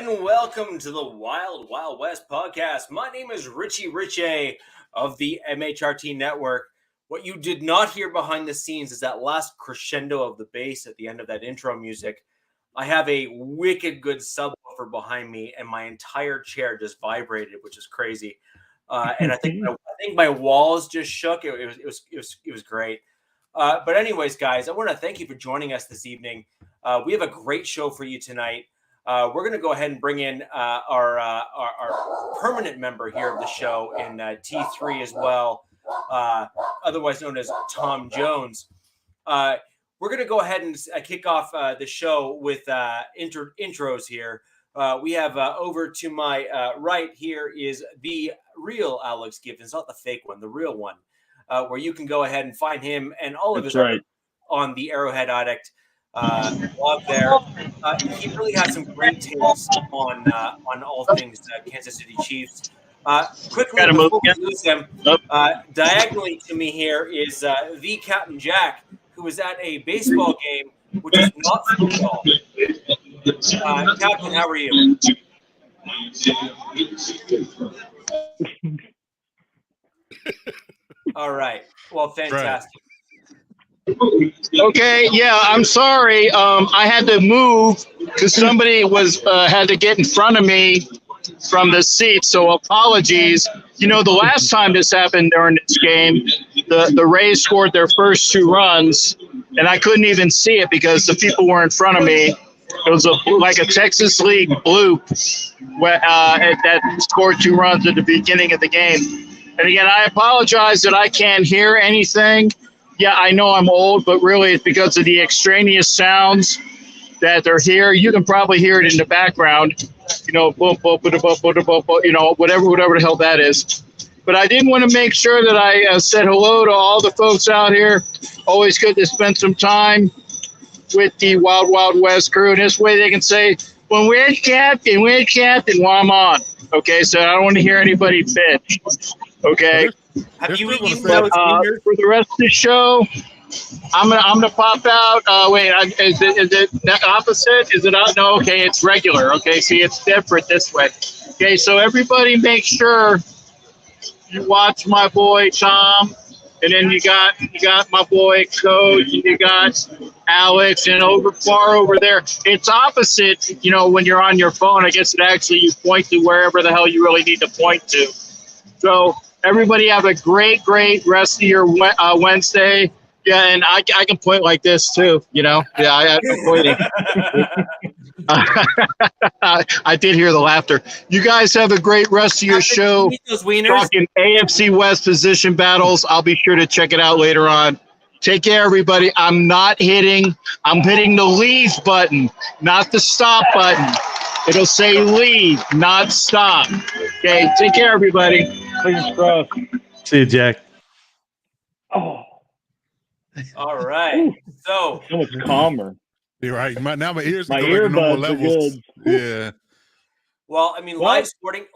and welcome to the Wild Wild West podcast. My name is Richie Riche of the MHRT Network. What you did not hear behind the scenes is that last crescendo of the bass at the end of that intro music. I have a wicked good subwoofer behind me, and my entire chair just vibrated, which is crazy. And I think my walls just shook. It was great. But anyways, guys, I want to thank you for joining us this evening. We have a great show for you tonight. We're going to go ahead and bring in our permanent member here of the show in T3 as well, otherwise known as Tom Jones. We're going to go ahead and kick off the show with intros here. We have over to my right here is the real Alex Gibbons, not the fake one, the real one, where you can go ahead and find him and all of his right on the Arrowhead Addict blog there. He really has some great takes on all things Kansas City Chiefs. Quickly, before we lose him, diagonally to me here is the Captain Jack, who was at a baseball game, which is not football. Captain, how are you? All right. Well, fantastic. Okay, yeah, I'm sorry. I had to move because somebody had to get in front of me from the seat, so apologies. You know, the last time this happened during this game, the Rays scored their first 2 runs, and I couldn't even see it because the people were in front of me. It was like a Texas League bloop that scored 2 runs at the beginning of the game. And again, I apologize that I can't hear anything. Yeah, I know I'm old, but really it's because of the extraneous sounds that are here. You can probably hear it in the background, you know, whatever the hell that is. But I did want to make sure that I said hello to all the folks out here. Always good to spend some time with the Wild Wild West crew. And this way they can say, when where's Captain while I'm on. Okay, so I don't want to hear anybody bitch. Okay. Have you eaten for the rest of the show? I'm gonna pop out. Wait, is it the opposite? Is it out? No, okay, it's regular. Okay, see, it's different this way. Okay, so everybody make sure you watch my boy Tom, and then you got my boy Coach, and you got Alex, and far over there, it's opposite. You know, when you're on your phone, I guess it actually you point to wherever the hell you really need to point to. So everybody have a great rest of your Wednesday. Yeah, and I can point like this too, you know. Yeah, I'm pointing. I did hear the laughter. You guys have a great rest of your show. Talking AFC West position battles. I'll be sure to check it out later on. Take care, everybody. I'm hitting the leave button, not the stop button. It'll say leave, not stop. Okay, take care, everybody. Fingers crossed. See you, Jack. Oh. All right. So much calmer. You're right. Now my ears my go back to normal levels. Good. Yeah. Well, I mean, live sporting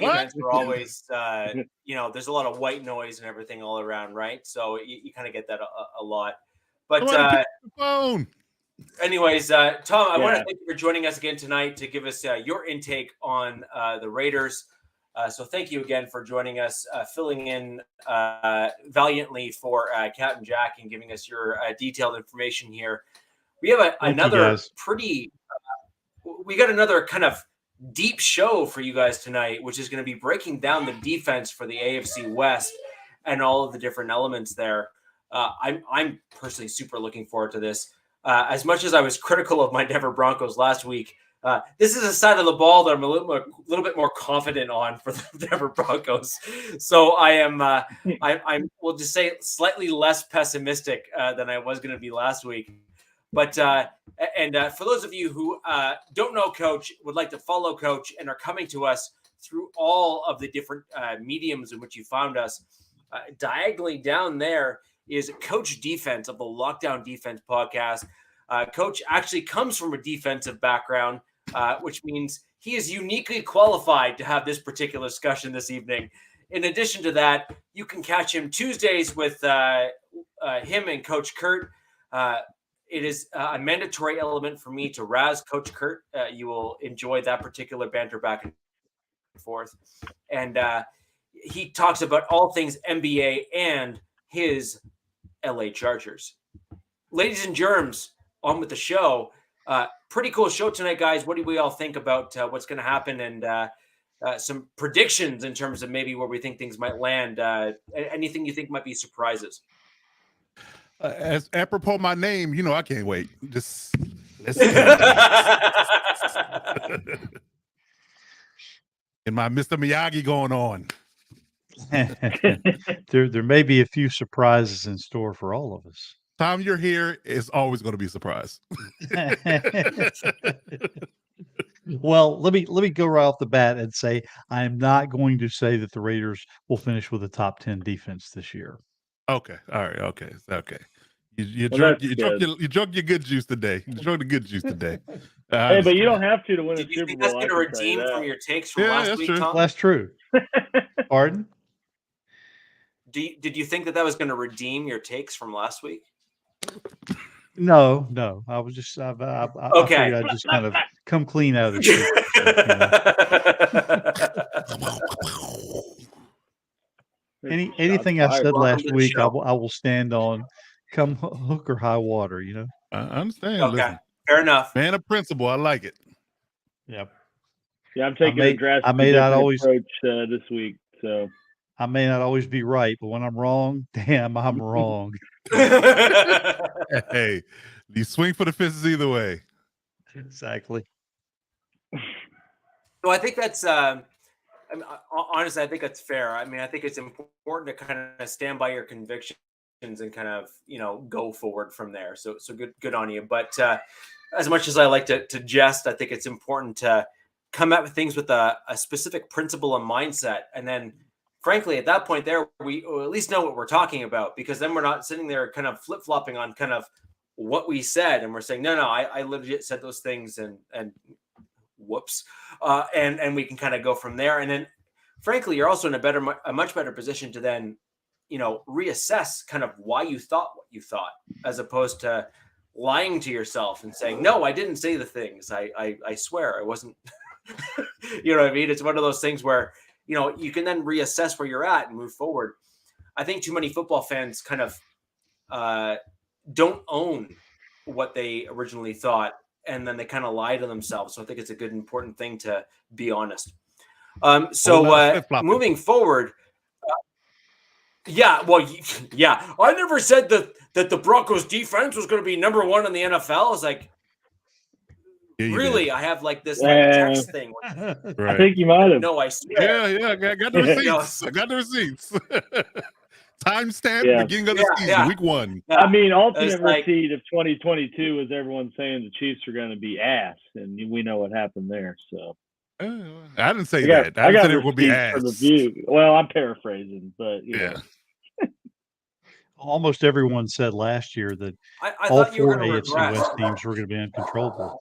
events are always, you know, there's a lot of white noise and everything all around, right? So you kind of get that a lot. But phone. anyways, Tom, I want to thank you for joining us again tonight to give us your intake on the Raiders. So thank you again for joining us, filling in valiantly for Captain Jack and giving us your detailed information here. We have another kind of deep show for you guys tonight, which is going to be breaking down the defense for the AFC West and all of the different elements there. I'm personally super looking forward to this. As much as I was critical of my Denver Broncos last week, this is a side of the ball that I'm a little bit more confident on for the Denver Broncos. So I am, we'll just say slightly less pessimistic than I was going to be last week. But for those of you who don't know Coach, would like to follow Coach, and are coming to us through all of the different mediums in which you found us, diagonally down there is Coach Defense of the Lockdown Defense podcast. Coach actually comes from a defensive background, which means he is uniquely qualified to have this particular discussion this evening. In addition to that, you can catch him Tuesdays with him and Coach Kurt it is a mandatory element for me to razz Coach Kurt. You will enjoy that particular banter back and forth. And he talks about all things NBA and his LA Chargers. Ladies and germs, on with the show. Pretty cool show tonight, guys. What do we all think about what's going to happen, and some predictions in terms of maybe where we think things might land? Anything you think might be surprises? As apropos my name, I can't wait. Just let's and my Mr. Miyagi going on. There may be a few surprises in store for all of us. Time you're here is always going to be a surprise. Well, let me go right off the bat and say I am not going to say that the Raiders will finish with a top 10 defense this year. Okay. All right. Okay. You Well, drunk your good juice today. You drunk the good juice today. Hey, but you don't have to win a Did you Super think Bowl. that's going to redeem from your takes from Yeah, last that's week, true. Tom? That's true. Pardon? Did you think that was going to redeem your takes from last week? No. I was just I Okay. figured I'd just kind of come clean out of the chute. Anything I said last week, I will stand on, come hook or high water. I understand. Okay, Listen, fair enough. man of principle. I like it. Yep. Yeah, I'm taking a drastically I may not different always- approach this week. So I may not always be right, but when I'm wrong, damn, I'm wrong. Hey, you swing for the fences either way. Exactly. No, I think that's honestly, I think that's fair. I mean, I think it's important to kind of stand by your convictions and kind of go forward from there. So good on you. But as much as I like to jest, I think it's important to come at things with a specific principle and mindset, and then frankly, at that point there, we at least know what we're talking about, because then we're not sitting there kind of flip-flopping on kind of what we said, and we're saying, no, I legit said those things, and whoops. And we can kind of go from there. And then frankly, you're also in a much better position to then, reassess kind of why you thought what you thought, as opposed to lying to yourself and saying, no, I didn't say the things. I swear I wasn't, you know what I mean? It's one of those things where, you can then reassess where you're at and move forward. I think too many football fans kind of don't own what they originally thought, and then they kind of lie to themselves. So I think it's a good, important thing to be honest. Moving forward, I never said that the Broncos defense was going to be number one in the NFL. I was like, really? I have like this text thing. Right. I think you might have. No, I swear. Yeah, I got the receipts. I got the receipts. Timestamp, beginning of the season, week 1. I mean, ultimate receipt of 2022 is everyone saying the Chiefs are going to be ass, and we know what happened there. So I didn't say that. I said it would be ass. For the view. Well, I'm paraphrasing, but yeah. Almost everyone said last year that I all thought you were 4 gonna AFC regret. West teams were going to be uncontrollable.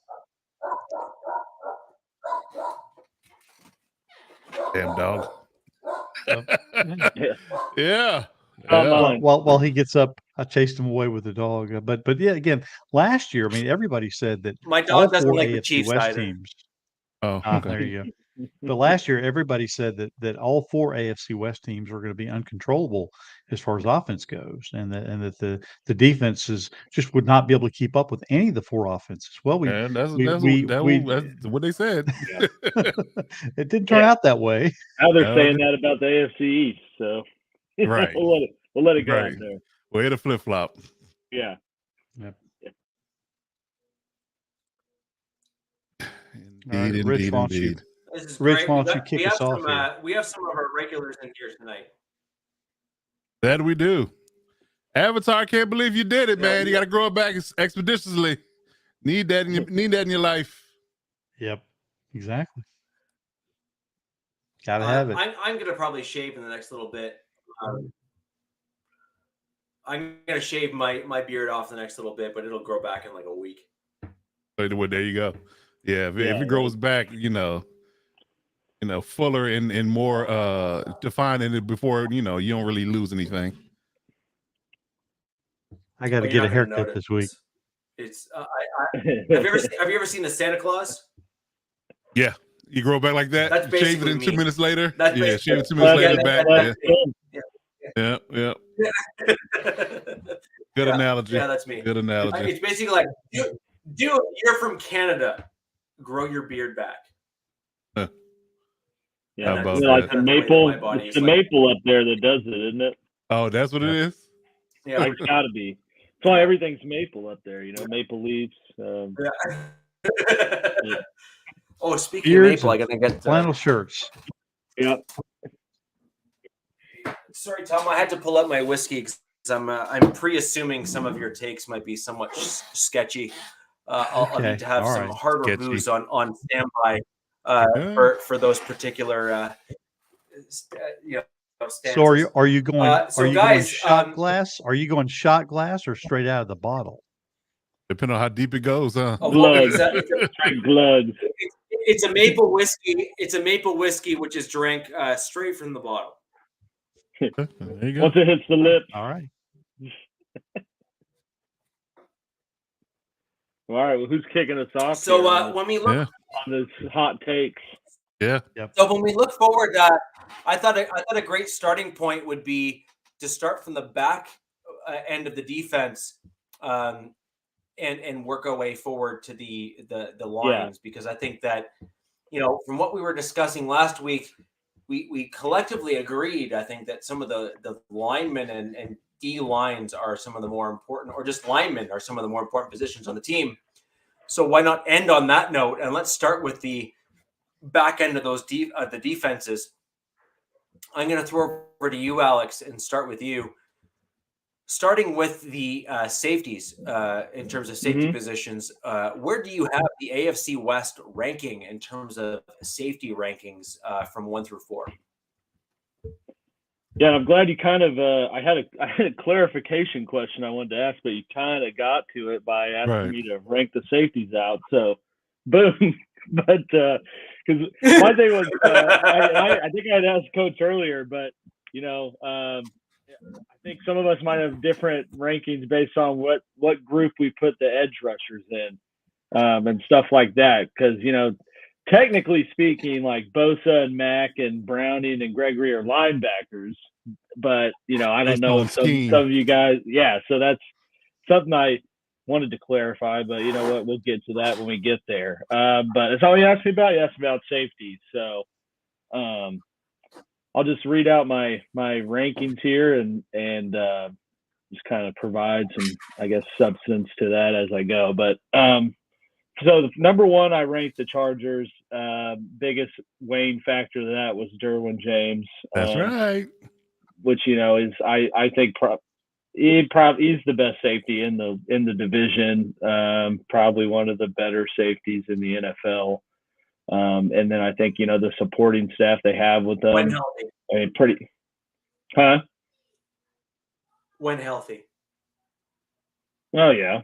Damn dog. yeah. Yeah. While he gets up, I chased him away with the dog. But yeah, again, last year, I mean, everybody said that My all dog doesn't 4 like AFC the Chiefs West either. teams. Oh, okay. There you go. But last year, everybody said that all 4 AFC West teams were going to be uncontrollable as far as offense goes, and that the defenses just would not be able to keep up with any of the 4 offenses. Well, that's what they said. It didn't turn out that way. Now they're saying that about the AFC East, so Right. we'll let it go Right. out there. Way to flip flop. Yeah. Yep. Indeed, Rich, why don't you- indeed. This is Rich, great. why don't you kick us off here? We have some of our regulars in here tonight. That we do. Avatar, can't believe you did it, man. You got to grow it back expeditiously. Need that in your life. Yep, exactly. Gotta have it. I'm gonna probably shave in the next little bit. I'm gonna shave my beard off the next little bit, but it'll grow back in like a week. Well, there you go. Yeah, if it grows back, fuller and more defined in it before, you don't really lose anything. I got to But get you're a not gonna haircut this week. notice. It's have you ever seen the Santa Claus? Yeah. You grow back like that. That's You shave it basically in me. 2 minutes later. That's Yeah, basically shave it 2 minutes later back. Yeah. Yeah. Good analogy. Yeah, that's me. Good analogy. It's basically like, you're from Canada, grow your beard back. Yeah, How about like that? the maple. It's the maple up there that does it, isn't it? Oh, that's what it is? Yeah, It's got to be. That's why everything's maple up there. Maple leaves. Oh, speaking Beards of maple, I gotta get flannel shirts. Yeah. Sorry, Tom. I had to pull up my whiskey because I'm pre-assuming some of your takes might be somewhat sketchy. I'll need to have some harder Sketchy. booze on standby for those particular stances. So are you going? Going shot glass? Are you going shot glass or straight out of the bottle? Depending on how deep it goes, huh? Glugs. Glugs. It's a maple whiskey. It's a maple whiskey which is drank straight from the bottle. There you go. Once it hits the lips. All right. All right. Well, who's kicking us off? So when we look on this hot takes. Yeah. So when we look forward, I thought a great starting point would be to start from the back end of the defense, and work our way forward to the lines, because I think that from what we were discussing last week, we collectively agreed, I think, that some of the linemen and D lines are some of the more important, or just linemen are some of the more important positions on the team. So why not end on that note, and let's start with the back end of those the defenses. I'm going to throw over to you, Alex, and start with you. Starting with the safeties, in terms of safety positions, where do you have the AFC West ranking in terms of safety rankings from 1 through 4? Yeah, and I'm glad you kind of. I had a clarification question I wanted to ask, but you kind of got to it by asking me to rank the safeties out. So, boom. But because my thing was, I think I'd asked Coach earlier, but I think some of us might have different rankings based on what group we put the edge rushers in, and stuff like that. Because technically speaking, like Bosa and Mack and Browning and Gregory are linebackers, but I don't know if some of you guys. Yeah, so that's something I wanted to clarify, but you know what? We'll get to that when we get there. But that's all you asked me about. You asked about safety, so I'll just read out my rankings here and just kind of provide some, I guess, substance to that as I go. But so the number one, I ranked the Chargers. Biggest weighing factor to that was Derwin James. That's right. Which is I think he's the best safety in the division. Probably one of the better safeties in the NFL. And then I think the supporting staff they have with them. When healthy. I mean, pretty. Huh? When healthy. Oh yeah.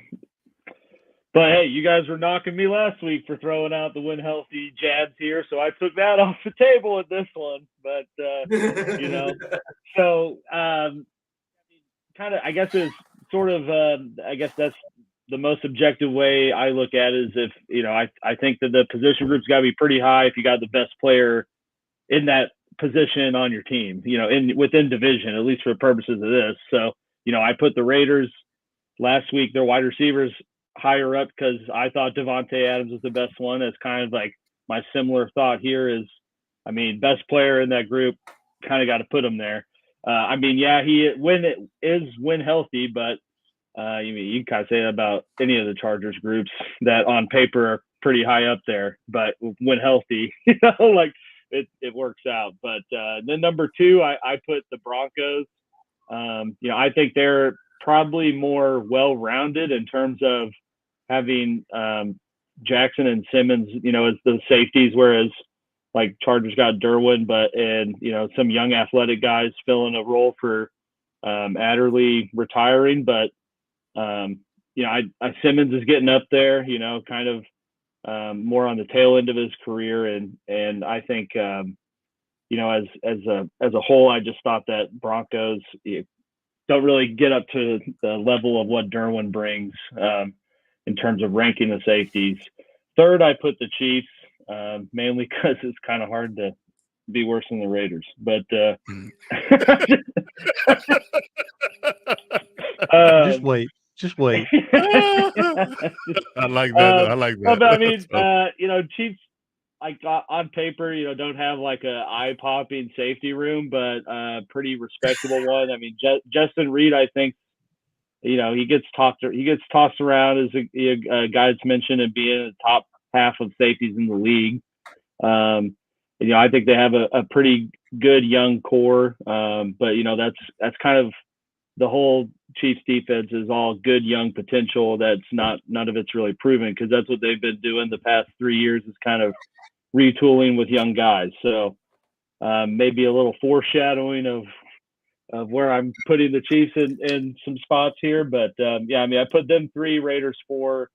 But hey, you guys were knocking me last week for throwing out the when healthy jabs here, so I took that off the table with this one. But so kind of, I guess is sort of, I guess that's the most objective way I look at it, is if, I think that the position group's got to be pretty high if you got the best player in that position on your team, within division, at least for purposes of this. So, I put the Raiders last week, their wide receivers higher up because I thought Devontae Adams was the best one. It's kind of like my similar thought here is, best player in that group, kind of got to put him there. He when healthy, but you can kind of say that about any of the Chargers groups that on paper are pretty high up there, but when healthy, like it works out. But then number two, I put the Broncos. I think they're probably more well-rounded in terms of having Jackson and Simmons, as the safeties, whereas like Chargers got Derwin, and some young athletic guys filling a role for Adderley retiring. But Simmons is getting up there, kind of more on the tail end of his career, and I think as a whole, I just thought that Broncos don't really get up to the level of what Derwin brings. in terms of ranking the safeties. Third, I put the Chiefs, mainly because it's kind of hard to be worse than the Raiders. But Just wait. Just wait. I like that. I like that. But I mean, Chiefs, like on paper, don't have like a eye-popping safety room, but pretty respectable one. I mean, Justin Reed, I think, he gets tossed around as a guy that's mentioned and being in the top half of safeties in the league. I think they have a pretty good young core, but that's kind of the whole Chiefs defense is all good young potential. That's none of it's really proven, because that's what they've been doing the past 3 years, is kind of retooling with young guys. So maybe a little foreshadowing of where I'm putting the Chiefs in some spots here. But I put them 3, Raiders 4,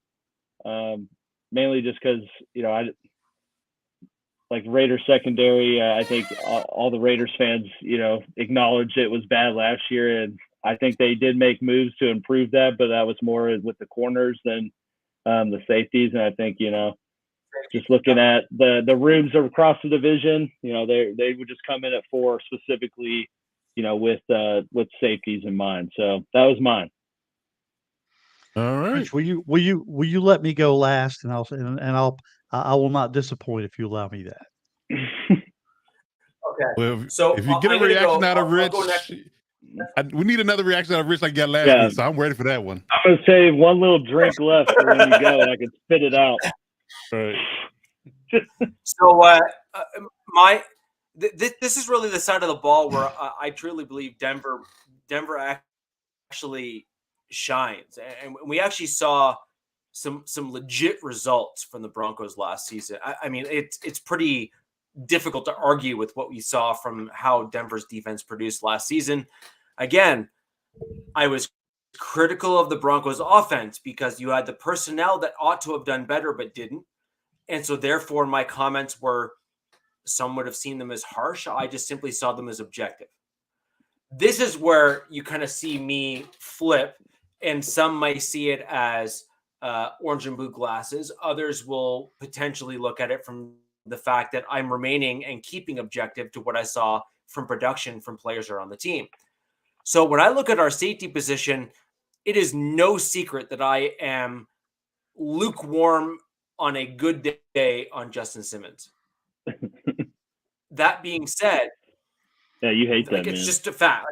mainly just because, I like Raiders secondary. I think all the Raiders fans, acknowledge it was bad last year, and I think they did make moves to improve that, but that was more with the corners than the safeties. And I think, just looking at the rooms across the division, they would just come in at 4 specifically, with safeties in mind. So that was mine. All right. Rich, will you let me go last, and I will not disappoint if you allow me that. Okay. Well, So if you get a reaction out of Rich, we need another reaction out of Rich like you got last week, so I'm ready for that one. I'm going to save one little drink left for when you go, and I can spit it out. Right. So this is really the side of the ball where I truly believe Denver actually shines, and we actually saw some legit results from the Broncos last season. I mean, it's pretty difficult to argue with what we saw from how Denver's defense produced last season. Again, I was critical of the Broncos offense because you had the personnel that ought to have done better but didn't. And so therefore my comments were, some would have seen them as harsh. I just simply saw them as objective. This is where you kind of see me flip, and some might see it as orange and blue glasses. Others will potentially look at it from the fact that I'm remaining and keeping objective to what I saw from production from players around the team. So when I look at our safety position, it is no secret that I am lukewarm on a good day on Justin Simmons. That being said, yeah, you hate that, it's man. just a fact.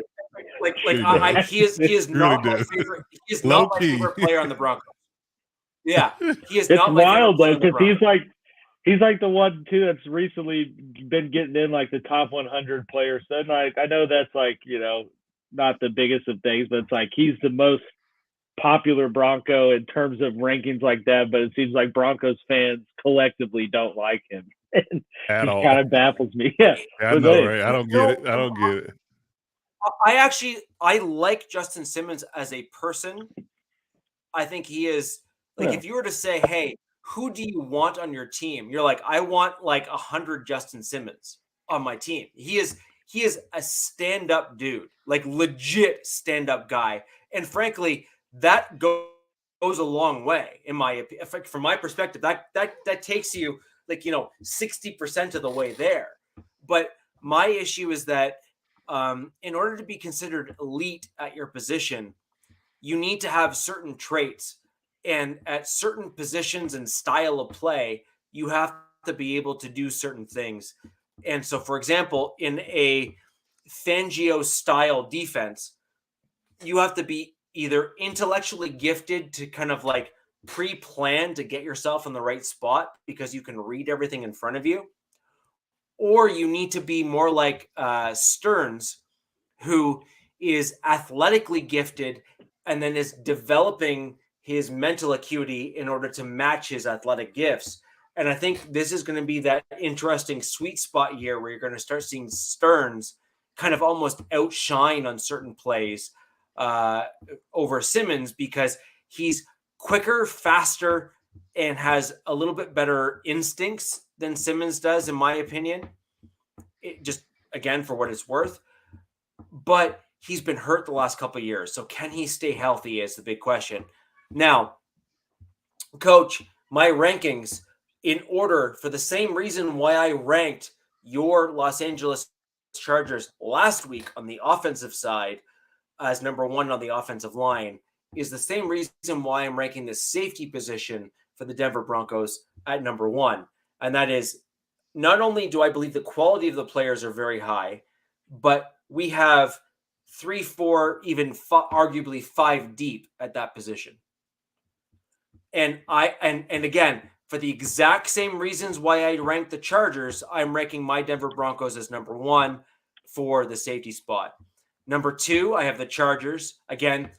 He is not my favorite. He is not my favorite player on the Broncos. Yeah, he is not my favorite player on the Broncos. He's like the one too that's recently been getting in like the top 100 players. So I know that's like, not the biggest of things, but it's like he's the most popular Bronco in terms of rankings like that. But it seems like Broncos fans collectively don't like him. At all. Kind of baffles me. Yeah, I know, right? I don't get it. I like Justin Simmons as a person. I think he is if you were to say, hey, who do you want on your team? You're like, I want like 100 Justin Simmons on my team. He is a stand-up dude, like legit stand-up guy. And frankly, that goes a long way in my opinion. From my perspective, that takes you 60% of the way there. But my issue is that in order to be considered elite at your position, you need to have certain traits. And at certain positions and style of play, you have to be able to do certain things. And so, for example, in a Fangio style defense, you have to be either intellectually gifted to kind of like pre-plan to get yourself in the right spot because you can read everything in front of you, or you need to be more like Stearns, who is athletically gifted and then is developing his mental acuity in order to match his athletic gifts. And I think this is going to be that interesting sweet spot year where you're going to start seeing Stearns kind of almost outshine on certain plays over Simmons because he's quicker, faster, and has a little bit better instincts than Simmons does, in my opinion. Just, again, for what it's worth. But he's been hurt the last couple of years. So can he stay healthy is the big question. Now, Coach, my rankings in order for the same reason why I ranked your Los Angeles Chargers last week on the offensive side as number 1 on the offensive line is the same reason why I'm ranking the safety position for the Denver Broncos at number 1. And that is, not only do I believe the quality of the players are very high, but we have 3, 4, even arguably 5 deep at that position. And again, for the exact same reasons why I ranked the Chargers, I'm ranking my Denver Broncos as number 1 for the safety spot. Number 2, I have the Chargers. Again,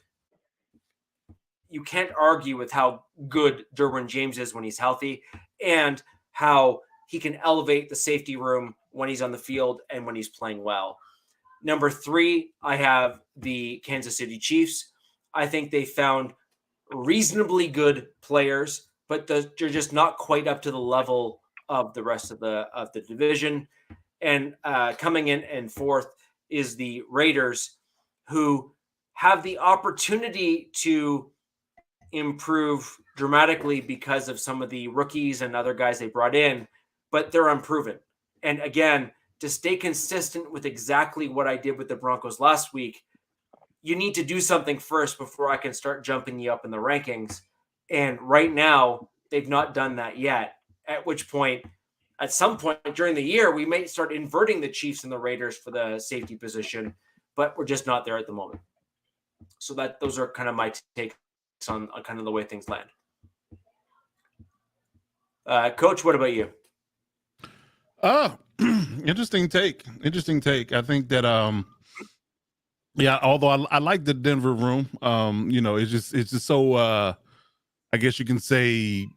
you can't argue with how good Derwin James is when he's healthy and how he can elevate the safety room when he's on the field and when he's playing well. Number 3, I have the Kansas City Chiefs. I think they found reasonably good players, but they're just not quite up to the level of the rest of the division. And coming in and 4th is the Raiders, who have the opportunity to improve dramatically because of some of the rookies and other guys they brought in, but they're unproven. And again, to stay consistent with exactly what I did with the Broncos last week, you need to do something first before I can start jumping you up in the rankings. And right now, they've not done that yet, at which point, at some point during the year, we may start inverting the Chiefs and the Raiders for the safety position, but we're just not there at the moment. So those are kind of my takes on kind of the way things land. Coach, what about you? Interesting take. I think that yeah, although I like the Denver room, it's just so I guess you can say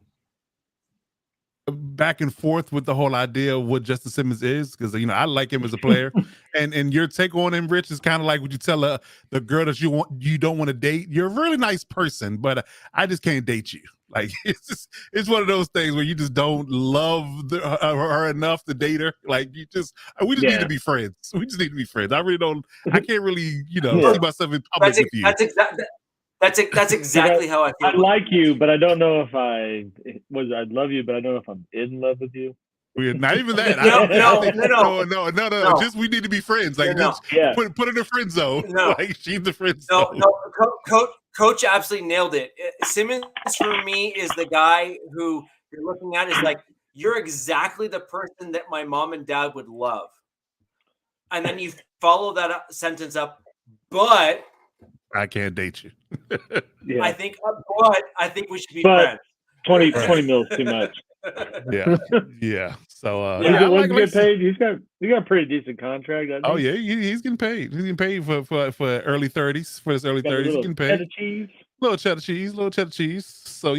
back and forth with the whole idea of what Justin Simmons is, because I like him as a player, and your take on him, Rich, is kind of like what you tell the girl that you don't want to date. You're a really nice person, but I just can't date you. Like it's one of those things where you just don't love her enough to date her. Like we just need to be friends. We just need to be friends. I can't really see myself in public with you. That's exactly how I feel. I like you, but I don't know if I'd love you, but I don't know if I'm in love with you. Not even that. No. Just we need to be friends. Like put in a friend zone. No. Like she's the friend zone. Coach absolutely nailed it. Simmons for me is the guy who you're looking at is like, you're exactly the person that my mom and dad would love. And then you follow that sentence up, but I can't date you. Yeah. I think we should be friends. 20 mil is too much. Yeah. So once you get paid, he's got a pretty decent contract. Oh yeah, he's getting paid. He's getting paid for early 30s. For his early 30s, he's getting paid. Little cheddar cheese. So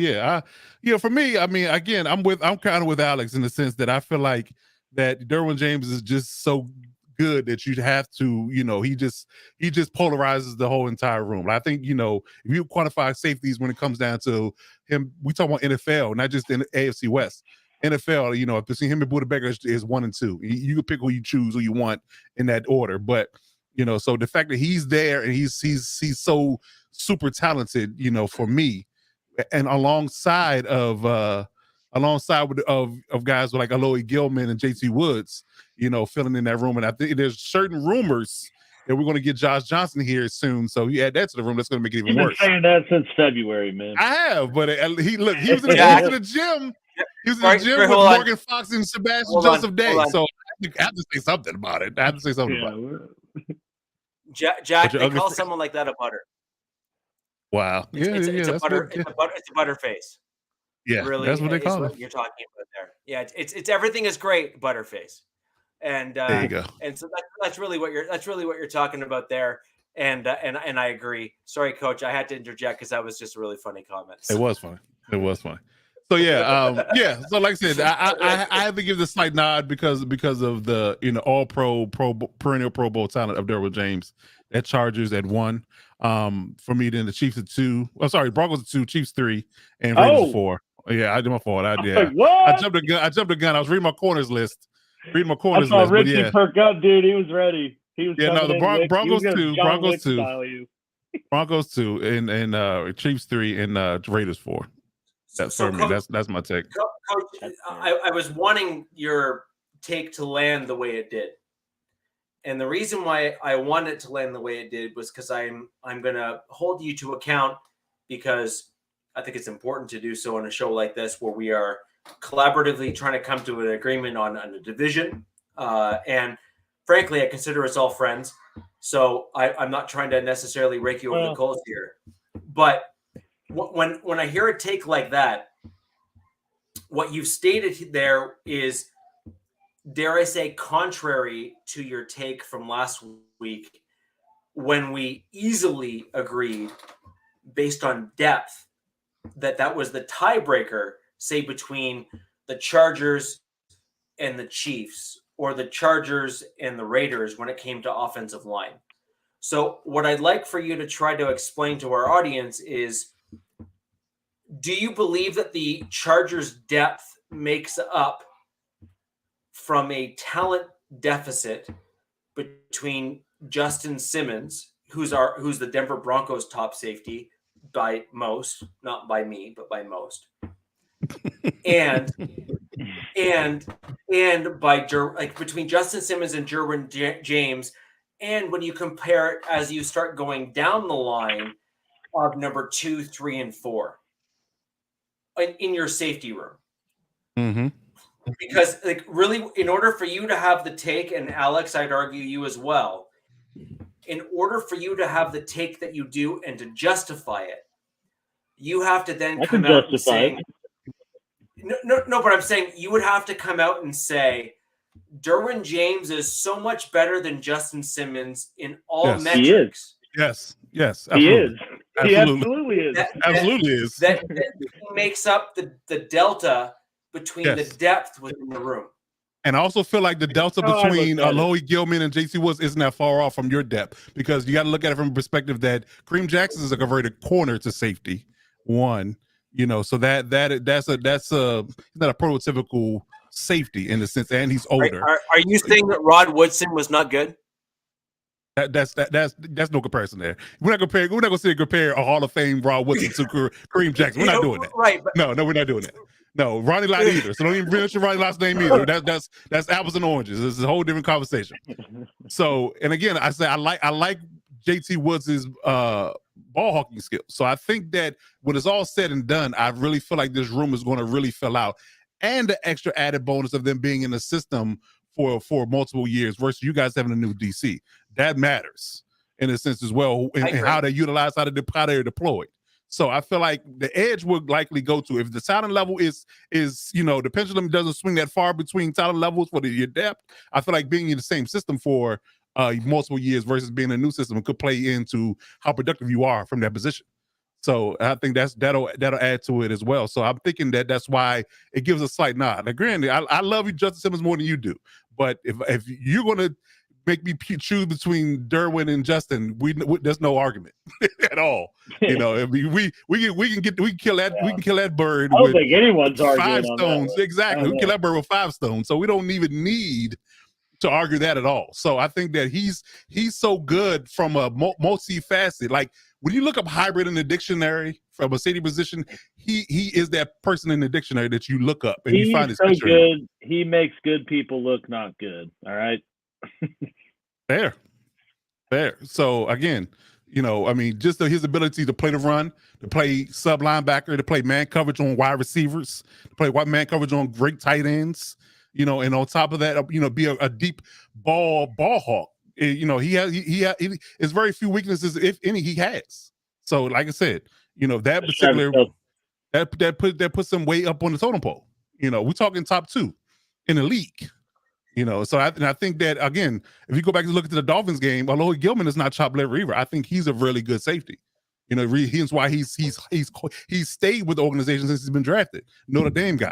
for me, I mean, again, I'm kind of with Alex in the sense that I feel like that Derwin James is just so good that you have to, he just polarizes the whole entire room. I think, if you quantify safeties when it comes down to him, we talk about NFL, not just in the AFC West. NFL, between him and Buda Baker is 1 and 2. You can pick who you choose, who you want in that order. But, so the fact that he's there and he's so super talented, for me, and alongside of guys like Aloy Gilman and JT Woods, filling in that room. And I think there's certain rumors that we're going to get Josh Johnson here soon. So you add that to the room, that's going to make it even worse. You've been saying that since February, man. I have, but he was in the gym. He was in the gym with Morgan Fox and Sebastian Joseph Day. So I have to say something about it. About it. Jack, they call someone like that a butter. Wow. It's a butter face. Yeah, really, that's what they call it. You're talking about there. Yeah, it's everything is great, butterface, and there you go. And so that's really what you're talking about there. And I agree. Sorry, Coach, I had to interject because that was just a really funny comment. It was funny. So So like I said, I have to give the slight nod because of the all pro perennial Pro Bowl talent of Derwin James. That Chargers at 1. For me, then the Chiefs at 2. Broncos at 2, Chiefs 3, and Raiders 4. Yeah, I did my fault. I jumped the gun. I was reading my corners list. I saw Richie perk up, dude. He was ready. He was the Broncos 2, and Chiefs 3, and Raiders 4. That's for me. That's my take. Coach, I was wanting your take to land the way it did. And the reason why I wanted it to land the way it did was because I'm going to hold you to account, because I think it's important to do so on a show like this where we are collaboratively trying to come to an agreement on a division. And frankly, I consider us all friends. So I'm not trying to necessarily rake you over the coals here. But when I hear a take like that, what you've stated there is, dare I say, contrary to your take from last week, when we easily agreed based on depth that was the tiebreaker, say, between the Chargers and the Chiefs, or the Chargers and the Raiders when it came to offensive line. So what I'd like for you to try to explain to our audience is, do you believe that the Chargers' depth makes up from a talent deficit between Justin Simmons, who's the Denver Broncos top safety by most, not by me, but by most, and by between Justin Simmons and Derwin James, and when you compare it as you start going down the line of number 2, 3, and 4 in your safety room. Mm-hmm. Because really, in order for you to have the take, and Alex, I'd argue you as well, in order for you to have the take that you do and to justify it, you have to then come out and say, no, but I'm saying you would have to come out and say, Derwin James is so much better than Justin Simmons in all metrics. Yes, absolutely. He is. He absolutely is. Absolutely is. That makes up the delta between the depth within the room. And I also feel like the delta between Alohi Gilman and JC Woods isn't that far off from your depth, because you got to look at it from a perspective that Kareem Jackson is a converted corner to safety. One, so that's not a prototypical safety in the sense, and he's older. Are you saying that Rod Woodson was not good? That's no comparison there. We're not going to compare a Hall of Fame Rod Woodson to Kareem Jackson. We're not doing that. Right. But no, we're not doing that. No, Ronnie Lott either. So don't even mention Ronnie Lott's name either. That's apples and oranges. This is a whole different conversation. So, and again, I say I like JT Woods' ball hawking skills. So I think that when it's all said and done, I really feel like this room is going to really fill out, and the extra added bonus of them being in the system for multiple years versus you guys having a new DC, that matters in a sense as well, and how they utilize, how they're deployed. So I feel like the edge would likely go to, if the talent level is the pendulum doesn't swing that far between talent levels for your depth, I feel like being in the same system for multiple years versus being a new system could play into how productive you are from that position. So I think that'll add to it as well. So I'm thinking that's why it gives a slight nod. Now, granted, I love you, Justin Simmons, more than you do, but if you're gonna make me choose between Derwin and Justin, there's no argument at all. We can kill that bird. I don't think anyone's arguing 5 stones. Exactly, we can kill that bird with 5 stones. So we don't even need to argue that at all. So I think that he's so good from a multi-facet. Like when you look up hybrid in the dictionary from a safety position, he is that person in the dictionary that you look up and you find his picture. Good. He makes good people look not good. All right. Fair. So again, just his ability to play the run, to play sub linebacker, to play man coverage on wide receivers, to play man coverage on great tight ends, and on top of that, be a deep ball hawk. He has very few weaknesses, if any, he has. So like I said, that particular that puts him way up on the totem pole. We're talking top 2 in the league. So I think that, again, if you go back and look at the Dolphins game, although Gilman is not chop liver either, I think he's a really good safety. He's why he's stayed with the organization since he's been drafted. Notre Dame guy.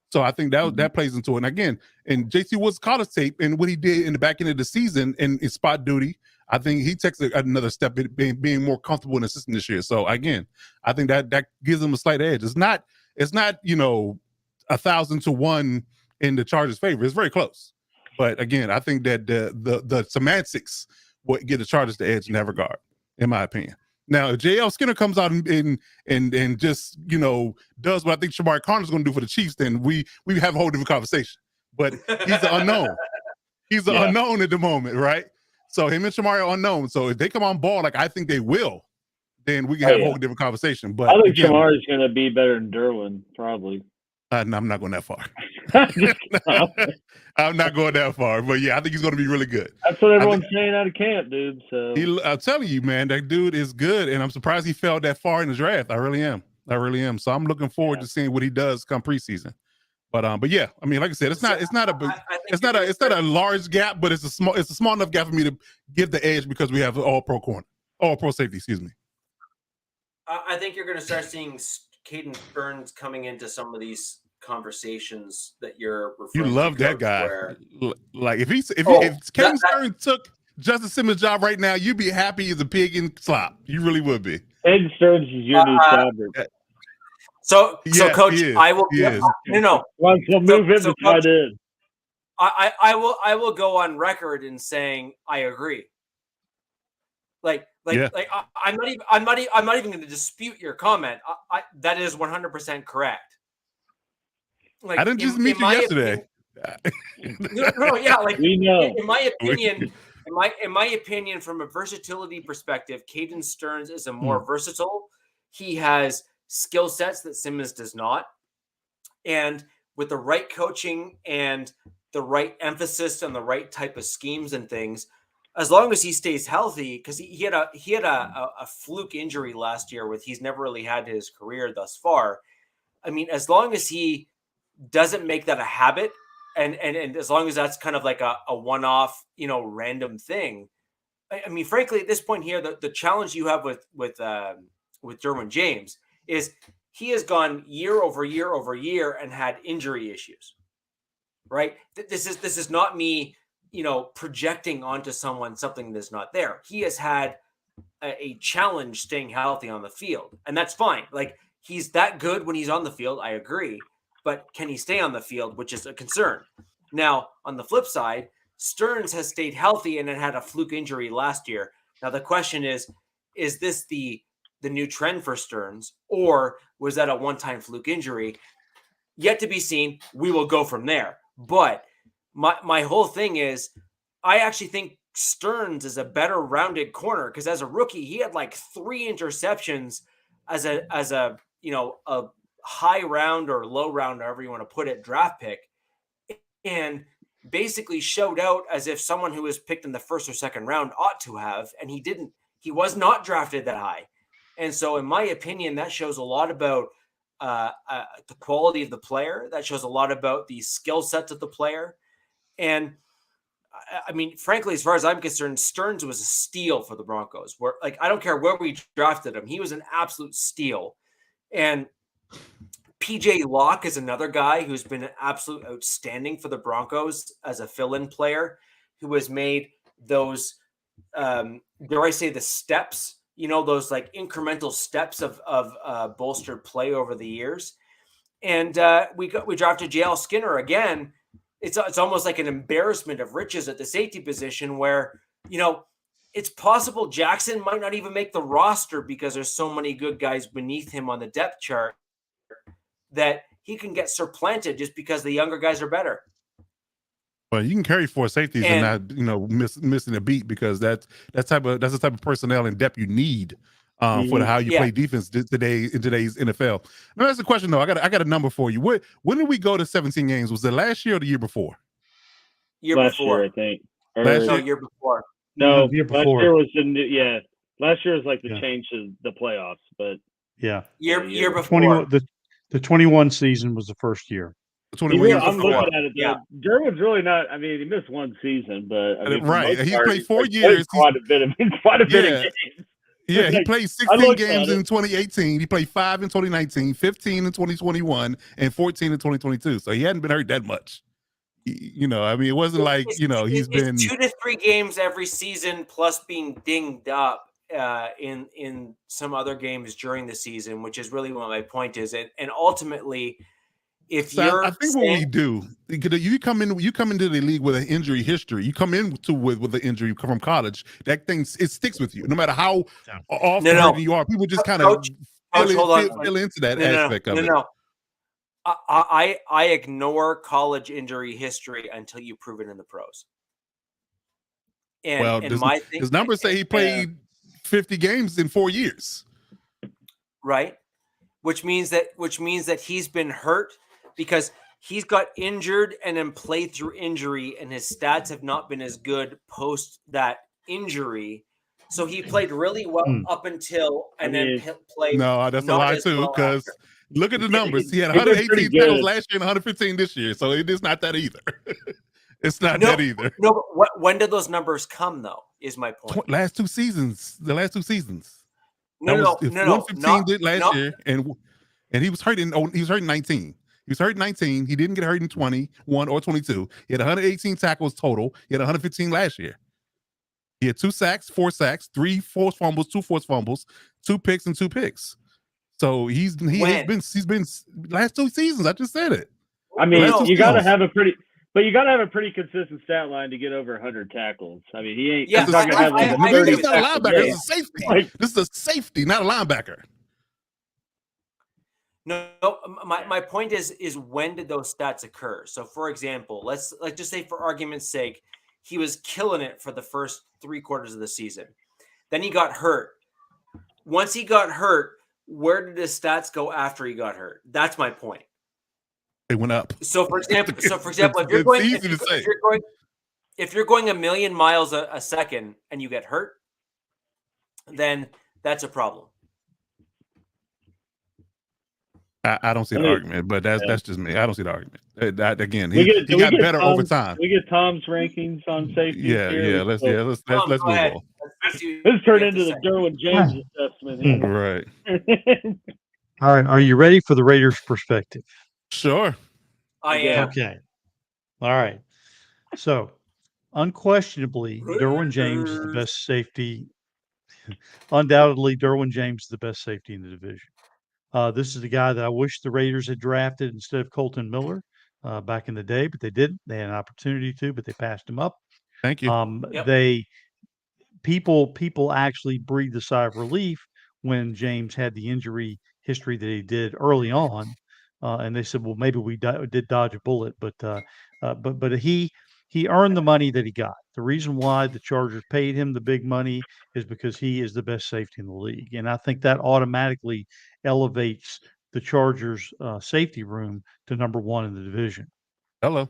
So I think that plays into it. And again, and JT Woods' college tape and what he did in the back end of the season in spot duty, I think he takes another step in being more comfortable in the system this year. So again, I think that gives him a slight edge. It's not 1,000 to 1 in the Chargers' favor. It's very close. But again, I think that the semantics would get the Chargers the edge in that regard, in my opinion. Now, if JL Skinner comes out and just, you know, does what I think Shamari Connor's going to do for the Chiefs, then we have a whole different conversation. But he's the unknown. He's the unknown at the moment, right? So him and Shamari are unknown. So if they come on ball like I think they will, then we can have a whole different conversation. But I think Shamari's going to be better than Derwin, probably. No, I'm not going that far. I'm not going that far, but yeah, I think he's going to be really good. That's what everyone's saying out of camp, dude. So I'm telling you, man, that dude is good, and I'm surprised he fell that far in the draft. I really am. So I'm looking forward to seeing what he does come preseason. But yeah, I mean, like I said, it's not a large gap, but it's a small enough gap for me to give the edge because we have all pro safety. Excuse me. I think you're going to start seeing Caden Burns coming into some of these conversations that you're referring to. You love that guy. Like if Caden Burns took Justin Simmons' job right now, you'd be happy as a pig in slop. You really would be. Caden Burns is your new fabric. So Coach, I will. Once we'll move him to tight end. I will go on record in saying I agree. I'm not even going to dispute your comment. That is 100% correct. Like, I didn't just meet you yesterday. We know. In my opinion, from a versatility perspective, Caden Stearns is a more versatile. He has skill sets that Simmons does not, and with the right coaching and the right emphasis on the right type of schemes and things, as long as he stays healthy, because he had a fluke injury last year, with he's never really had in his career thus far. I mean, as long as he doesn't make that a habit, and as long as that's kind of like a one-off, random thing. I mean, frankly, at this point here, the challenge you have with Derwin James is he has gone year over year over year and had injury issues, right? This is not me, projecting onto someone something that's not there. He has had a challenge staying healthy on the field, and that's fine. Like, he's that good when he's on the field, I agree, but can he stay on the field, which is a concern. Now, on the flip side, Stearns has stayed healthy and had a fluke injury last year. Now, the question is this the new trend for Stearns, or was that a one-time fluke injury? Yet to be seen. We will go from there. But my whole thing is, I actually think Stearns is a better rounded corner, because as a rookie, he had like 3 interceptions as a a high round or low round, however you want to put it, draft pick, and basically showed out as if someone who was picked in the first or second round ought to have, and he didn't. He was not drafted that high. And so, in my opinion, that shows a lot about the quality of the player. That shows a lot about the skill sets of the player. And I mean, frankly, as far as I'm concerned, Stearns was a steal for the Broncos. Where, like, I don't care where we drafted him, he was an absolute steal. And PJ Locke is another guy who's been absolute outstanding for the Broncos as a fill-in player, who has made those, dare I say, the steps, those like incremental steps of bolstered play over the years. And we drafted JL Skinner again. It's almost like an embarrassment of riches at the safety position, where, it's possible Jackson might not even make the roster because there's so many good guys beneath him on the depth chart that he can get supplanted just because the younger guys are better. Well, you can carry 4 safeties and not, missing a beat, because that's the type of personnel and depth you need for how you play defense today in today's NFL. Now, that's the question though. I got a number for you. When did we go to 17 games? Was it last year or the year before? Last year, I think. Year before. No, year before. Last year was last year was like the change to the playoffs, but year before. The 21 season was the first year. I'm looking at it. Yeah. Derwin's really not. I mean, he missed 1 season, but right, he played 4 years. Quite a bit of games. Yeah, he played 16 games in 2018. He played 5 in 2019, 15 in 2021, and 14 in 2022. So he hadn't been hurt that much. I mean, it wasn't like he's been 2 to 3 games every season, plus being dinged up in some other games during the season, which is really what my point is. And ultimately, if so you're I think what we do, you come into the league with an injury history. You come into with an injury from college. That thing, it sticks with you, no matter how often hurting you are. People just kind of feel into that aspect of it. No. I ignore college injury history until you prove it in the pros. And his numbers say he played 50 games in 4 years. Right. Which means that he's been hurt because he's got injured and then played through injury, and his stats have not been as good post that injury. So he played really well up until then played. No, that's a lie too, because look at the numbers. He had 118 tackles last year and 115 this year. So it is not that either. It's not that either. No, but when did those numbers come, though, is my point. The last two seasons. No. 115 did last year, and he was hurt in 19. He was hurt in 19. He didn't get hurt in 21 or 22. He had 118 tackles total. He had 115 last year. He had 2 sacks, 4 sacks, 3 forced fumbles, 2 forced fumbles, 2 picks, and 2 picks. So he's been last 2 seasons. I just said it. I mean, you got to have a pretty consistent stat line to get over 100 tackles. I mean, he ain't. Yeah, he's not a linebacker. It's a safety. This is a safety, not a linebacker. No, my point is when did those stats occur? So, for example, let's just say, for argument's sake, he was killing it for the first 3 quarters of the season. Then he got hurt. Once he got hurt, where did his stats go after he got hurt? That's my point. They went up. So, for example, if you're going a million miles a second and you get hurt, then that's a problem. I don't see the argument, but that's just me. I don't see the argument. Again, he got better over time. We get Tom's rankings on safety. Yeah. Let's move on. Let's turn into the Derwin James assessment here. Right. All right. Are you ready for the Raiders' perspective? Sure. I am. Okay. All right. So, unquestionably, Derwin James is the best safety. Undoubtedly, Derwin James is the best safety in the division. This is the guy that I wish the Raiders had drafted instead of Colton Miller back in the day, but they didn't. They had an opportunity to, but they passed him up. Thank you. People actually breathed a sigh of relief when James had the injury history that he did early on, and they said, "Well, maybe we did dodge a bullet," but he earned the money that he got. The reason why the Chargers paid him the big money is because he is the best safety in the league, and I think that automatically elevates the Chargers' safety room to number 1 in the division. Hello.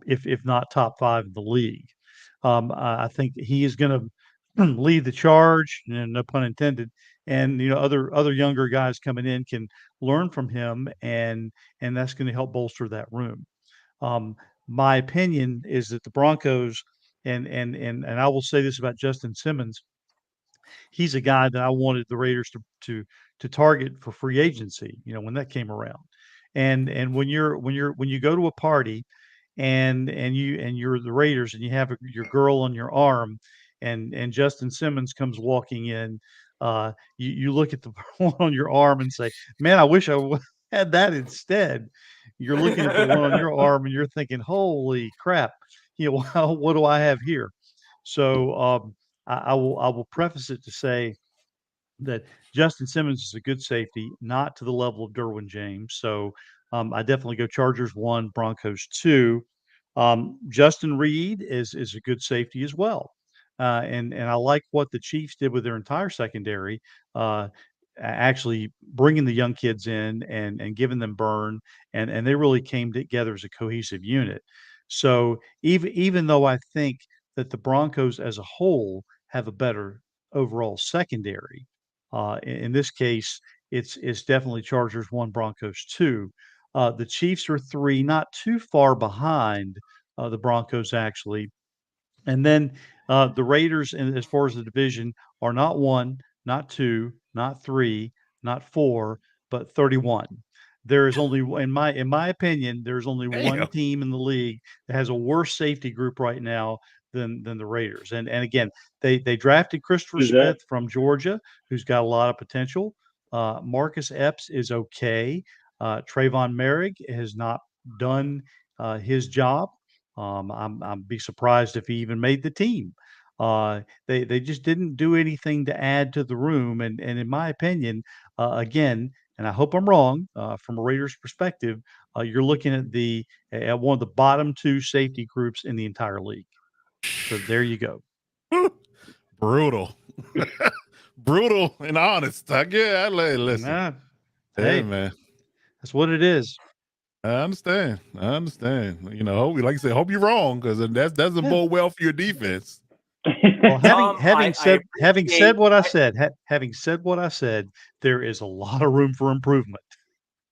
If not top 5 in the league. I think he is going to lead the charge, no pun intended. And other younger guys coming in can learn from him, and that's going to help bolster that room. My opinion is that the Broncos, and I will say this about Justin Simmons, he's a guy that I wanted the Raiders to target for free agency, when that came around. And when you go to a party and you're the Raiders and you have your girl on your arm and Justin Simmons comes walking in, you look at the one on your arm and say, "Man, I wish I had that instead." You're looking at the one on your arm and you're thinking, "Holy crap, what do I have here?" So I will preface it to say that Justin Simmons is a good safety, not to the level of Derwin James. So I definitely go Chargers 1, Broncos 2. Justin Reed is a good safety as well. And I like what the Chiefs did with their entire secondary, actually bringing the young kids in and giving them burn, and they really came together as a cohesive unit. So even though I think that the Broncos as a whole have a better overall secondary, in this case, it's definitely Chargers 1, Broncos 2. The Chiefs are 3, not too far behind the Broncos actually. And then the Raiders, as far as the division, are not 1, not 2, not 3, not 4, but 31. There is only, in my opinion, there's only one team in the league that has a worse safety group right now than the Raiders. And again, they drafted Christopher Smith from Georgia, who's got a lot of potential. Marcus Epps is okay. Trayvon Merrick has not done his job. I'd be surprised if he even made the team. They just didn't do anything to add to the room, and in my opinion, again, and I hope I'm wrong, from a Raiders perspective, you're looking at one of the bottom two safety groups in the entire league. So there you go. Brutal. Brutal and honest. Listen. Hey, man. That's what it is. I understand. Like I said, hope you're wrong, because that doesn't bode well for your defense. Well, having said what I said, there is a lot of room for improvement.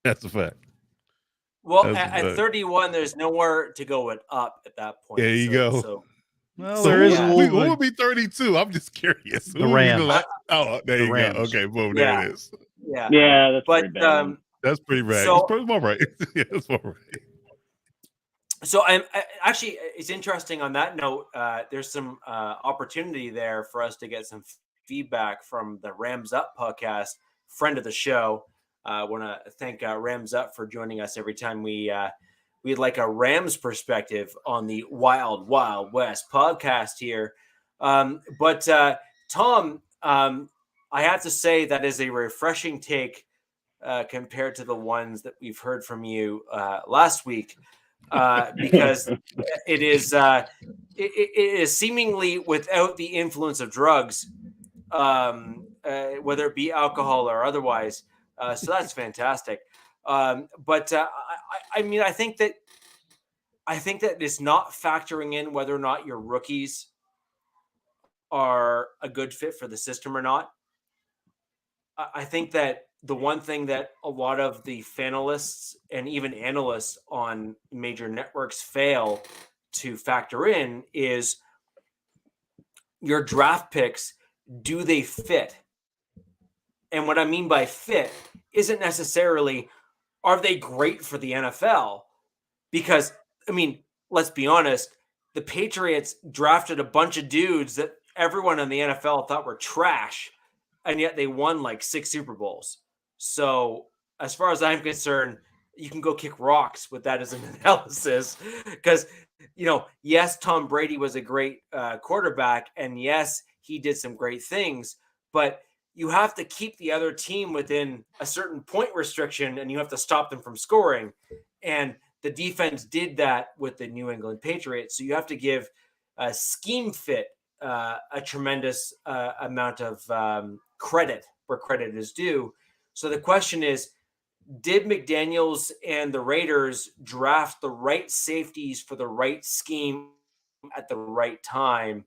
That's a fact. Well, at 31, there's nowhere to go but up at that point. There you go. Well, there is a little. Who would be 32? I'm just curious. The Rams. There you go. Okay, boom. There it is. Yeah, that's pretty bad. That's pretty bad. So, it's more right. That's more right. So actually, it's interesting on that note. There's some opportunity there for us to get some feedback from the Rams Up podcast, friend of the show. I want to thank Rams Up for joining us every time we'd like a Rams perspective on the Wild Wild West podcast here. But Tom, I have to say that is a refreshing take compared to the ones that we've heard from you last week. Because it is seemingly without the influence of drugs, whether it be alcohol or otherwise. So that's fantastic. But I mean, I think that it's not factoring in whether or not your rookies are a good fit for the system or not. I think that the one thing that a lot of the fanalists and even analysts on major networks fail to factor in is your draft picks. Do they fit? And what I mean by fit isn't necessarily, are they great for the NFL? Because, I mean, let's be honest, the Patriots drafted a bunch of dudes that everyone in the NFL thought were trash, and yet they won like 6 Super Bowls. So as far as I'm concerned, you can go kick rocks with that as an analysis, because, yes, Tom Brady was a great quarterback, and yes, he did some great things, but you have to keep the other team within a certain point restriction, and you have to stop them from scoring. And the defense did that with the New England Patriots. So you have to give scheme fit a tremendous amount of credit where credit is due. So the question is, did McDaniels and the Raiders draft the right safeties for the right scheme at the right time?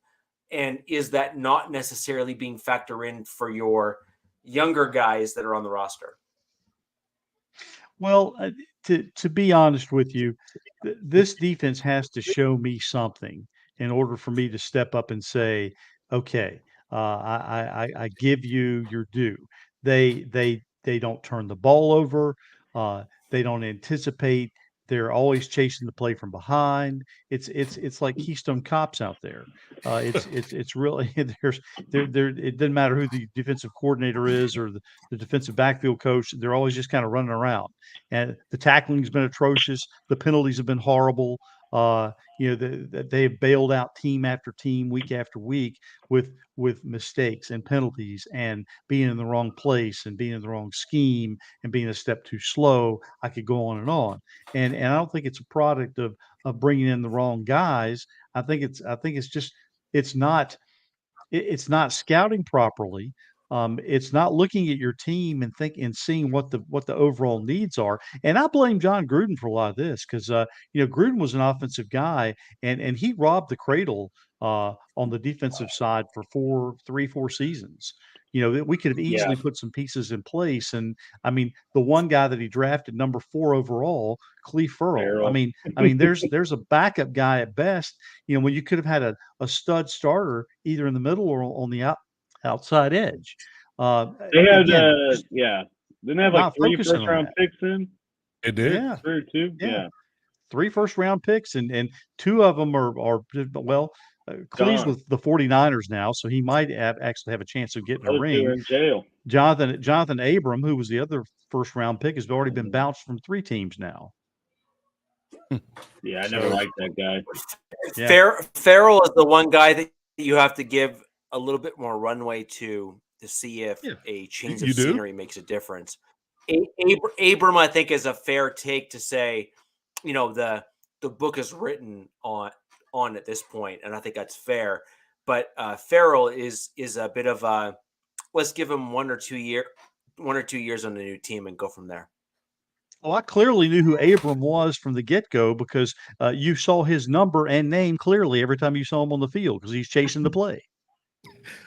And is that not necessarily being factored in for your younger guys that are on the roster? Well, to be honest with you, this defense has to show me something in order for me to step up and say, okay, I give you your due. They don't turn the ball over. They don't anticipate. They're always chasing the play from behind. It's like Keystone Cops out there. It's really it doesn't matter who the defensive coordinator is or the defensive backfield coach. They're always just kind of running around. And the tackling has been atrocious. The penalties have been horrible. They have bailed out team after team, week after week, with mistakes and penalties and being in the wrong place and being in the wrong scheme and being a step too slow. I could go on and on. And I don't think it's a product of bringing in the wrong guys. I think it's not scouting properly. It's not looking at your team and seeing what the overall needs are. And I blame John Gruden for a lot of this, because Gruden was an offensive guy, and he robbed the cradle on the defensive side for 4 seasons. We could have easily put some pieces in place. And I mean, the one guy that he drafted number 4 overall, Cleve Ferrell. I mean, there's a backup guy at best. When you could have had a stud starter either in the middle or on the outside edge. They had, didn't they have like 3 first-round picks in? It did. Yeah. 3 or 2? Yeah. 3 first-round picks, and 2 of them are Clee's with the 49ers now, so he might actually have a chance of getting a Those two are ring. in jail. Jonathan Abram, who was the other first-round pick, has already been bounced from 3 teams now. Yeah, I never liked that guy. Yeah. Farrell is the one guy that you have to give a little bit more runway to see if a change of scenery makes a difference. Abram, I think, is a fair take to say, the book is written on at this point, and I think that's fair. But Farrell is a bit of a let's give him 1 or 2 years on the new team and go from there. Well, I clearly knew who Abram was from the get-go because you saw his number and name clearly every time you saw him on the field because he's chasing the play.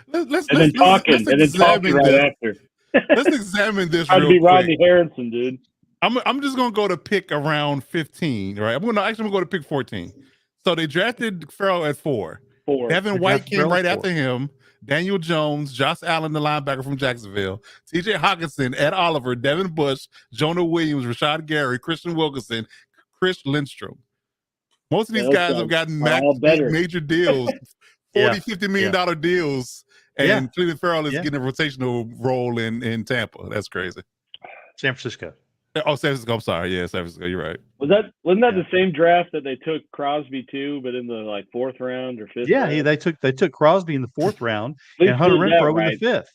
Let's talking right after. Let's examine this I'd real be quick. Rodney Harrison, dude. I'm just gonna go to pick around 15, right? I'm gonna go to pick 14. So they drafted Farrell at 4. Devin White came right after him. Daniel Jones, Josh Allen, the linebacker from Jacksonville, TJ Hawkinson, Ed Oliver, Devin Bush, Jonah Williams, Rashad Gary, Christian Wilkinson, Chris Lindstrom. Most of these guys have gotten major deals, $40-50 million deals, and Cleveland Farrell is getting a rotational role in Tampa. That's crazy. San Francisco. Oh, San Francisco. I'm sorry. Yeah, San Francisco. You're right. Wasn't that the same draft that they took Crosby too, but in the 4th round or 5th? Yeah, round? they took Crosby in the 4th round and Hunter Renfrow in the 5th.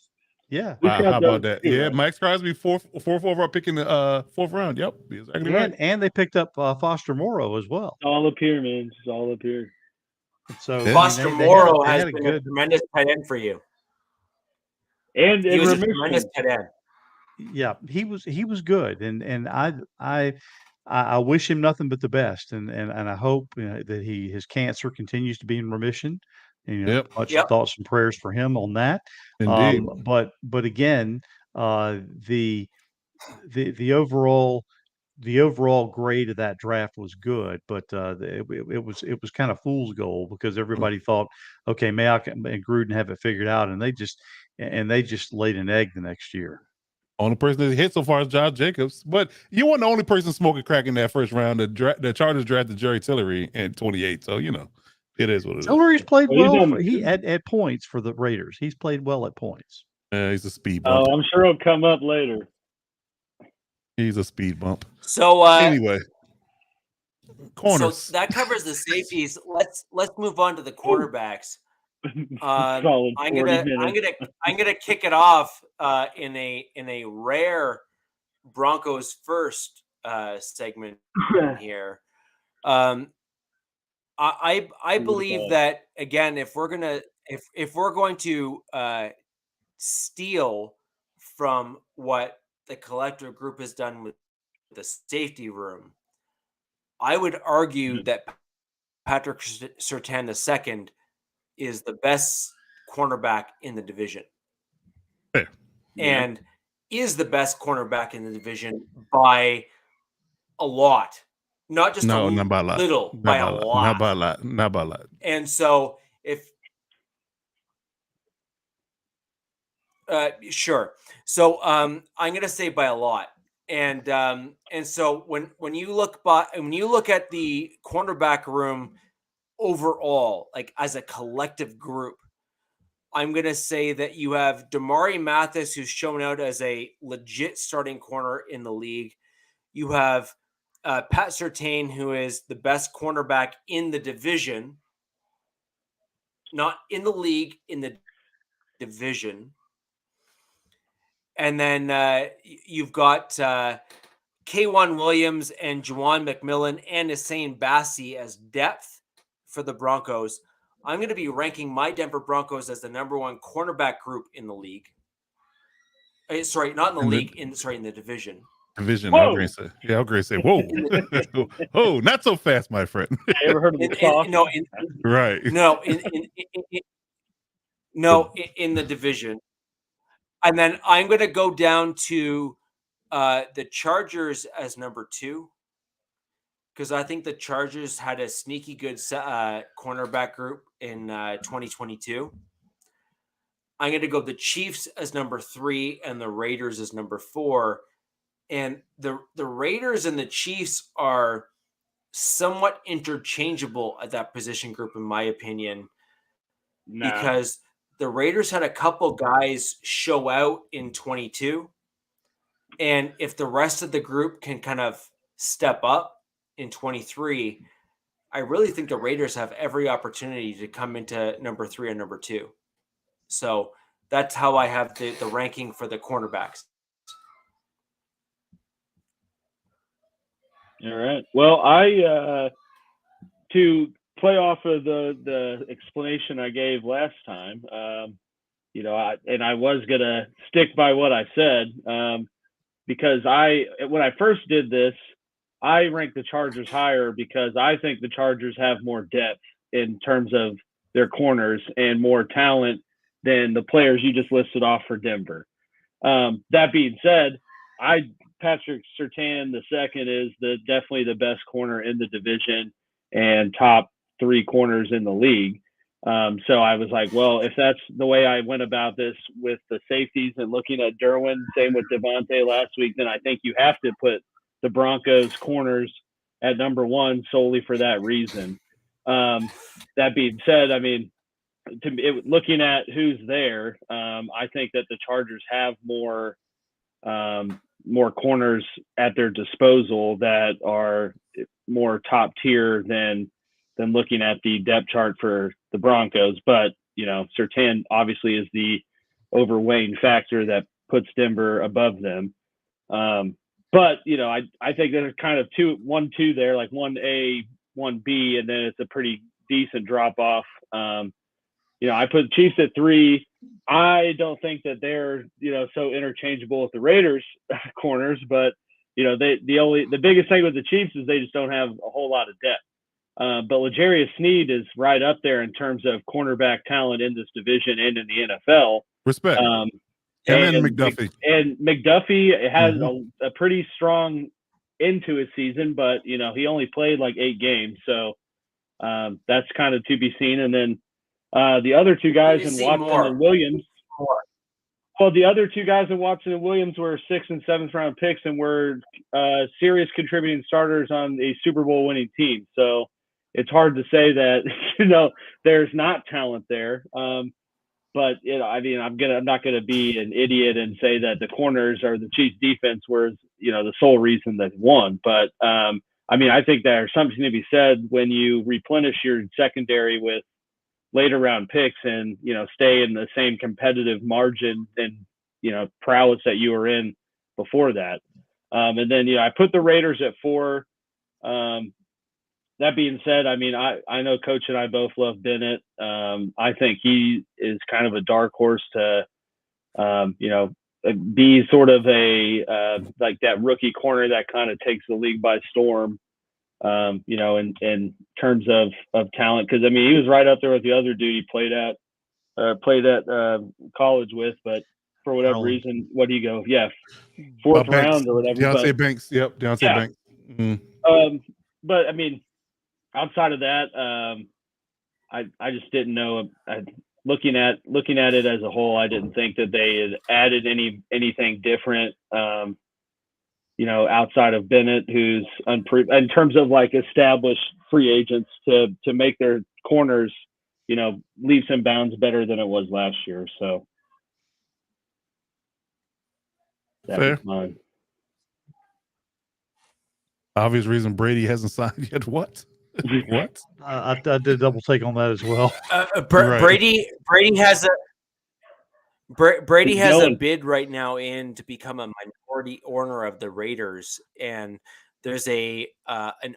Yeah. Wow, how about that? Yeah, Max Crosby, fourth overall pick in the 4th round. Yep, exactly right. And they picked up Foster Morrow as well. It's all up here, man. It's all up here. So Foster Morrow has been a tremendous tight end for you. And he was a tremendous tight end. Yeah, he was good, and I wish him nothing but the best, and I hope that his cancer continues to be in remission. Much thoughts and prayers for him on that. Indeed. But again, the overall grade of that draft was good, but it was kind of fool's gold because everybody thought, okay, Mayock and Gruden have it figured out, and they just laid an egg the next year. Only person that hit so far is Josh Jacobs, but you weren't the only person smoking crack in that first round. The Chargers drafted Jerry Tillery in 28, so it is what it is. Tillery's played well. At points for the Raiders. He's played well at points. He's a speed bump. Oh, I'm sure he'll come up later. He's a speed bump. So anyway, corners. So that covers the safeties. Let's move on to the quarterbacks. I'm gonna kick it off in a rare Broncos first segment here. I believe that again, if we're going to steal from what the collective group has done with the safety room, I would argue that Patrick Surtain II is the best cornerback in the division. Fair. And is the best cornerback in the division by a lot. Not just not by a lot. Little, not by a lot. Not by a lot. And so sure. So I'm going to say by a lot. And so when you look at the cornerback room overall, like as a collective group, I'm going to say that you have Damari Mathis, who's shown out as a legit starting corner in the league. You have Pat Surtain, who is the best cornerback in the division, not in the league, in the division. And then you've got K'Wan Williams and Juwan McMillan and Hussein Bassi as depth for the Broncos. I'm going to be ranking my Denver Broncos as the number one cornerback group in the league. Sorry, not in the league. In the division. Division. I was going to say, whoa. Oh, not so fast, my friend. You ever heard of the talk? Right. No, in the division. And then I'm going to go down to the Chargers as number 2, because I think the Chargers had a sneaky good cornerback group in 2022. I'm going to go the Chiefs as number 3 and the Raiders as number 4. And the Raiders and the Chiefs are somewhat interchangeable at that position group, in my opinion. because the Raiders had a couple guys show out in 22. And if the rest of the group can kind of step up in 23, I really think the Raiders have every opportunity to come into number 3 and number 2. So that's how I have the ranking for the cornerbacks. All right. Well, to play off of the explanation I gave last time, I was gonna stick by what I said, because when I first did this, I ranked the Chargers higher because I think the Chargers have more depth in terms of their corners and more talent than the players you just listed off for Denver. That being said, Patrick Surtain II is definitely the best corner in the division and top 3 corners in the league. So I was like, well, if that's the way I went about this with the safeties and looking at Derwin, same with Devontae last week, then I think you have to put the Broncos corners at number 1 solely for that reason. That being said, I mean, looking at who's there, I think that the Chargers have more corners at their disposal that are more top tier than looking at the depth chart for the Broncos. But, Surtain obviously is the overweighing factor that puts Denver above them. But, I think there's kind of 1-2 there, like 1A, 1B, and then it's a pretty decent drop off. I put Chiefs at 3. I don't think that they're, so interchangeable with the Raiders corners, but, the biggest thing with the Chiefs is they just don't have a whole lot of depth. But L'Jarius Sneed is right up there in terms of cornerback talent in this division and in the NFL. Respect. And McDuffie. And McDuffie has a pretty strong end to his season, but, he only played like 8 games. So that's kind of to be seen. And then the other 2 guys in Watson and Williams. Well, the other 2 guys in Watson and Williams were 6th and 7th round picks and were serious contributing starters on a Super Bowl winning team. So it's hard to say that, there's not talent there. But I'm not gonna be an idiot and say that the corners or the Chiefs defense were, the sole reason that won. But I think there's something to be said when you replenish your secondary with later round picks and, stay in the same competitive margin and, prowess that you were in before that. And then, I put the Raiders at 4. That being said, I know Coach and I both love Bennett. I think he is kind of a dark horse to, be sort of a like that rookie corner that kind of takes the league by storm. In terms of talent, because he was right up there with the other dude he played at college with, but for whatever reason, what do you go? Yeah, 4th round or whatever. Deontay Banks. Yep, Deontay Banks. Mm-hmm. But outside of that, I just didn't know. Looking at it as a whole, I didn't think that they had added anything different. Outside of Bennett, who's in terms of like established free agents to make their corners, leaps and bounds better than it was last year. So that's mine. Obvious reason Brady hasn't signed yet. What? What? I did a double take on that as well. Brady has a bid right now in to become a minority owner of the Raiders, and there's an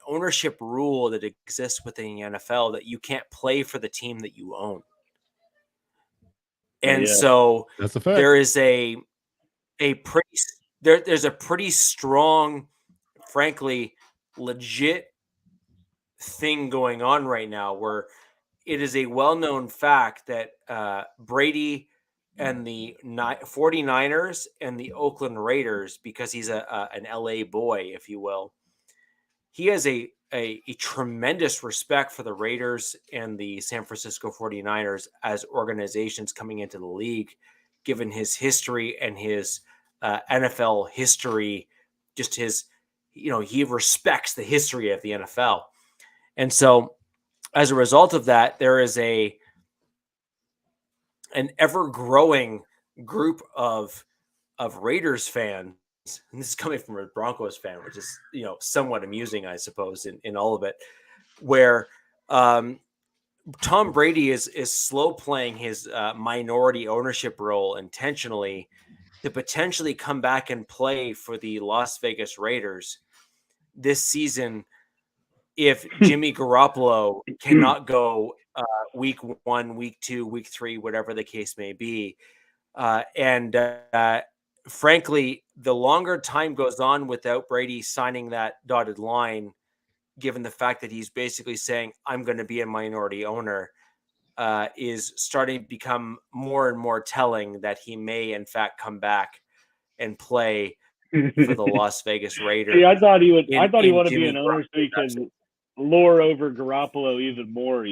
ownership rule that exists within the NFL that you can't play for the team that you own. And so that's a fact. There is there's a pretty strong, frankly, legit thing going on right now where it is a well-known fact that Brady and the 49ers and the Oakland Raiders, because he's an LA boy, if you will, he has a tremendous respect for the Raiders and the San Francisco 49ers as organizations coming into the league, given his history and his NFL history, just his, he respects the history of the NFL. And so as a result of that, there is a an ever-growing group of Raiders fans, and this is coming from a Broncos fan, which is, somewhat amusing, I suppose, in all of it, where Tom Brady is slow playing his minority ownership role intentionally to potentially come back and play for the Las Vegas Raiders this season if Jimmy Garoppolo cannot go week 1, week 2, week 3, whatever the case may be. Frankly, the longer time goes on without Brady signing that dotted line, given the fact that he's basically saying, I'm going to be a minority owner, is starting to become more and more telling that he may, in fact, come back and play for the Las Vegas Raiders. See, I thought he would. I thought he wanted to be an owner so he can lure over Garoppolo even more.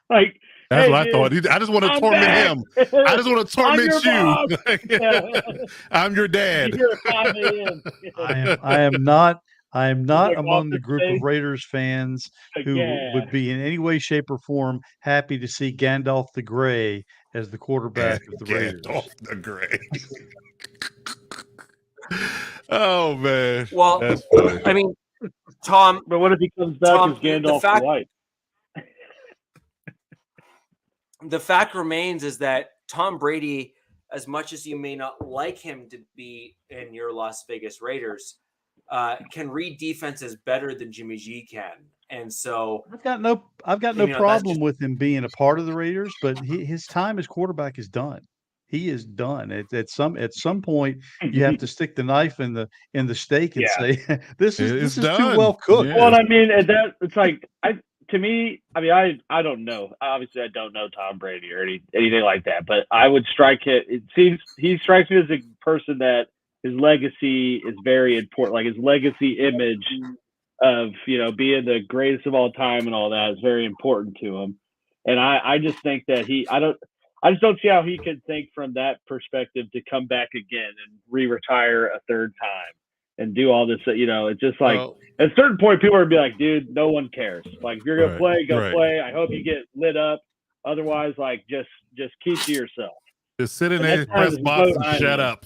Like that's what I thought. I just want to torment him. I just want to torment you. I'm your dad. I am not among the group of Raiders fans who would be in any way, shape, or form happy to see Gandalf the Grey as the quarterback of the Raiders. Gandalf the Grey. Oh man. Well, that's funny. I mean, Tom. But what if he comes back as Gandalf the White? The fact remains is that Tom Brady, as much as you may not like him to be in your Las Vegas Raiders, can read defenses better than Jimmy G can. And so I've got no problem with him being a part of the Raiders, but his time as quarterback is done. He is done. At some point, you have to stick the knife in the steak and say, "This is too well cooked." Yeah. Well, I mean, it's like to me. I mean, I don't know. Obviously, I don't know Tom Brady or anything like that. But I would strike it. It seems he strikes me as a person that his legacy is very important. Like his legacy image of being the greatest of all time and all that is very important to him. And I just think that I just don't see how he could think from that perspective to come back again and re-retire a third time and do all this. It's just like at a certain point, people are gonna be like, "Dude, no one cares. Like, if you're gonna play, go play. I hope you get lit up. Otherwise, like, just keep to yourself. Just sit in a press box and shut up."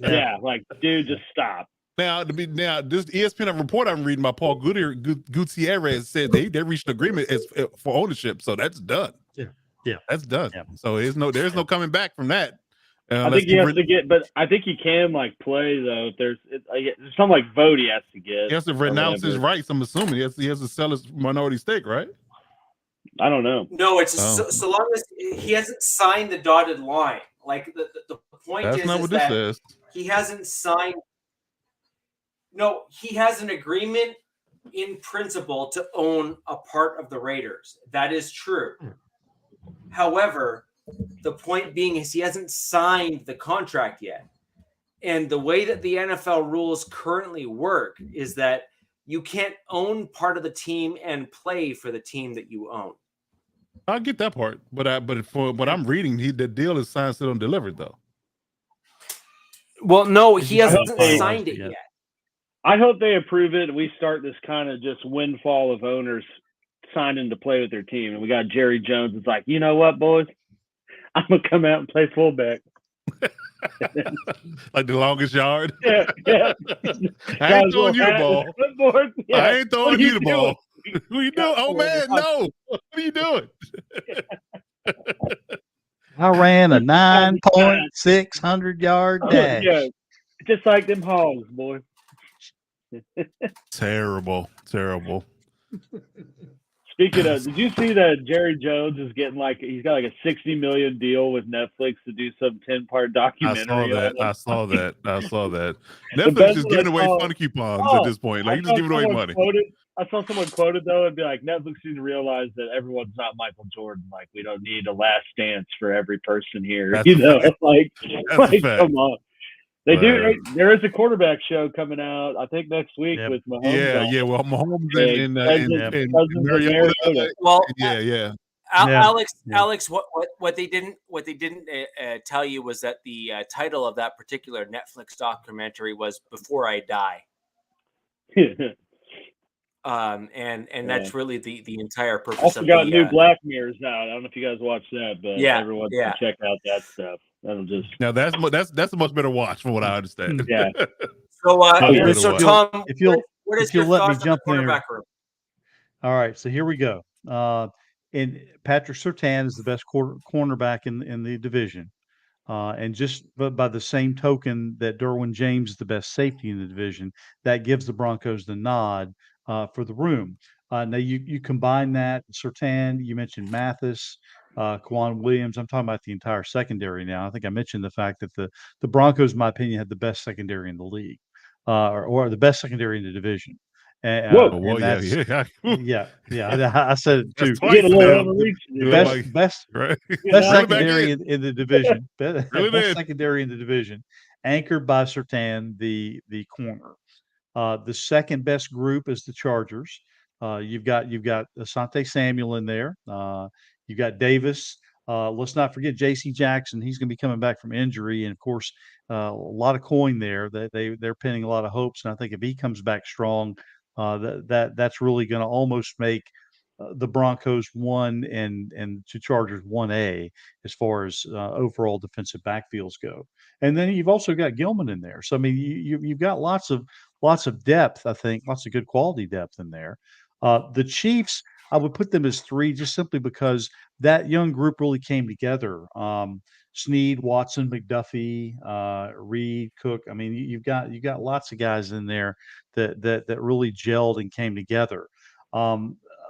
Yeah, like, dude, just stop. Now, this ESPN report I'm reading by Paul Gutierrez said they reached an agreement for ownership, so that's done. Yeah, that's done. Yeah. So there's no coming back from that. I think he has to get, but I think he can play though. There's some vote he has to get. He has to renounce his rights. I'm assuming he has to sell his minority stake, right? I don't know. No, it's so long as he hasn't signed the dotted line. Like the point That's not what this says. He hasn't signed. No, he has an agreement in principle to own a part of the Raiders. That is true. However, the point being is he hasn't signed the contract yet. And the way that the NFL rules currently work is that you can't own part of the team and play for the team that you own. I get that part, but for what I'm reading, the deal is signed, still undelivered, though. Well, no, he hasn't signed it yet. I hope they approve it and we start this kind of just windfall of owners signing to play with their team. And we got Jerry Jones. It's like, you know what, boys? I'm going to come out and play fullback. Like the longest yard? Yeah. I ain't throwing you the ball. Yeah. I ain't throwing you the ball. Who you doing? Oh, man, no. What are you doing? I ran a 9.600 yard dash. Yeah, just like them hogs, boy. Terrible. Speaking of, did you see that Jerry Jones is getting he's got a $60 million deal with Netflix to do some 10-part documentary? I saw that. Netflix is giving away fun coupons at this point. Like, you're just giving away money. I saw someone quoted though and be like, Netflix needs to realize that everyone's not Michael Jordan. Like, we don't need a last dance for every person here. That's come on. They do. There is a quarterback show coming out, I think, next week with Mahomes. Yeah. Well, Mahomes and Mariota. Well, yeah. Alex, what they didn't tell you was that the title of that particular Netflix documentary was "Before I Die." And that's really the entire purpose. Also got new Black Mirrors out. I don't know if you guys watched that, but everyone should check out that stuff. That'll just that's a much better watch from what I understand. Yeah. So Tom, if you'll let me jump in here. Room? All right, so here we go. And Patrick Surtain is the best cornerback in the division. And just by the same token that Derwin James is the best safety in the division, that gives the Broncos the nod for the room. Now you combine that, Surtain, you mentioned Mathis, Kwan Williams. I'm talking about the entire secondary now. I think I mentioned the fact that the Broncos, in my opinion, had the best secondary in the league, or the best secondary in the division. Whoa, and yeah. I said it too. Best secondary in the division. Best secondary in the division, anchored by Surtain, the corner. The second best group is the Chargers. You've got Asante Samuel in there. You've got Davis. Let's not forget J.C. Jackson. He's going to be coming back from injury, and of course, a lot of coin there. They're pinning a lot of hopes, and I think if he comes back strong, that's really going to almost make the Broncos 1 and the Chargers 1A as far as overall defensive backfields go. And then you've also got Gilman in there. So I mean, you've got lots of depth. I think lots of good quality depth in there. The Chiefs, I would put them as 3 just simply because that young group really came together. Snead, Watson, McDuffie, Reed, Cook. I mean, you've got lots of guys in there that really gelled and came together.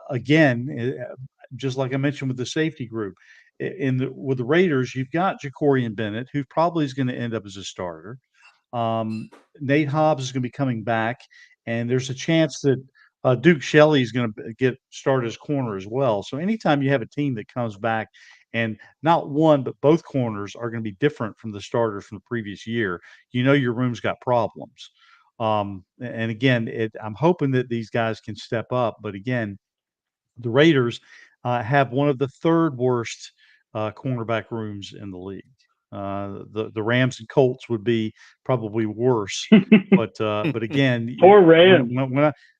Again, just like I mentioned with the safety group, with the Raiders, you've got Jacorian Bennett, who probably is going to end up as a starter. Nate Hobbs is going to be coming back, and there's a chance that Duke Shelley is going to get started as corner as well. So anytime you have a team that comes back and not one but both corners are going to be different from the starters from the previous year, your room's got problems. And again, I'm hoping that these guys can step up, but again, the Raiders have one of the 3rd worst cornerback rooms in the league. The Rams and Colts would be probably worse, but again, poor Rams.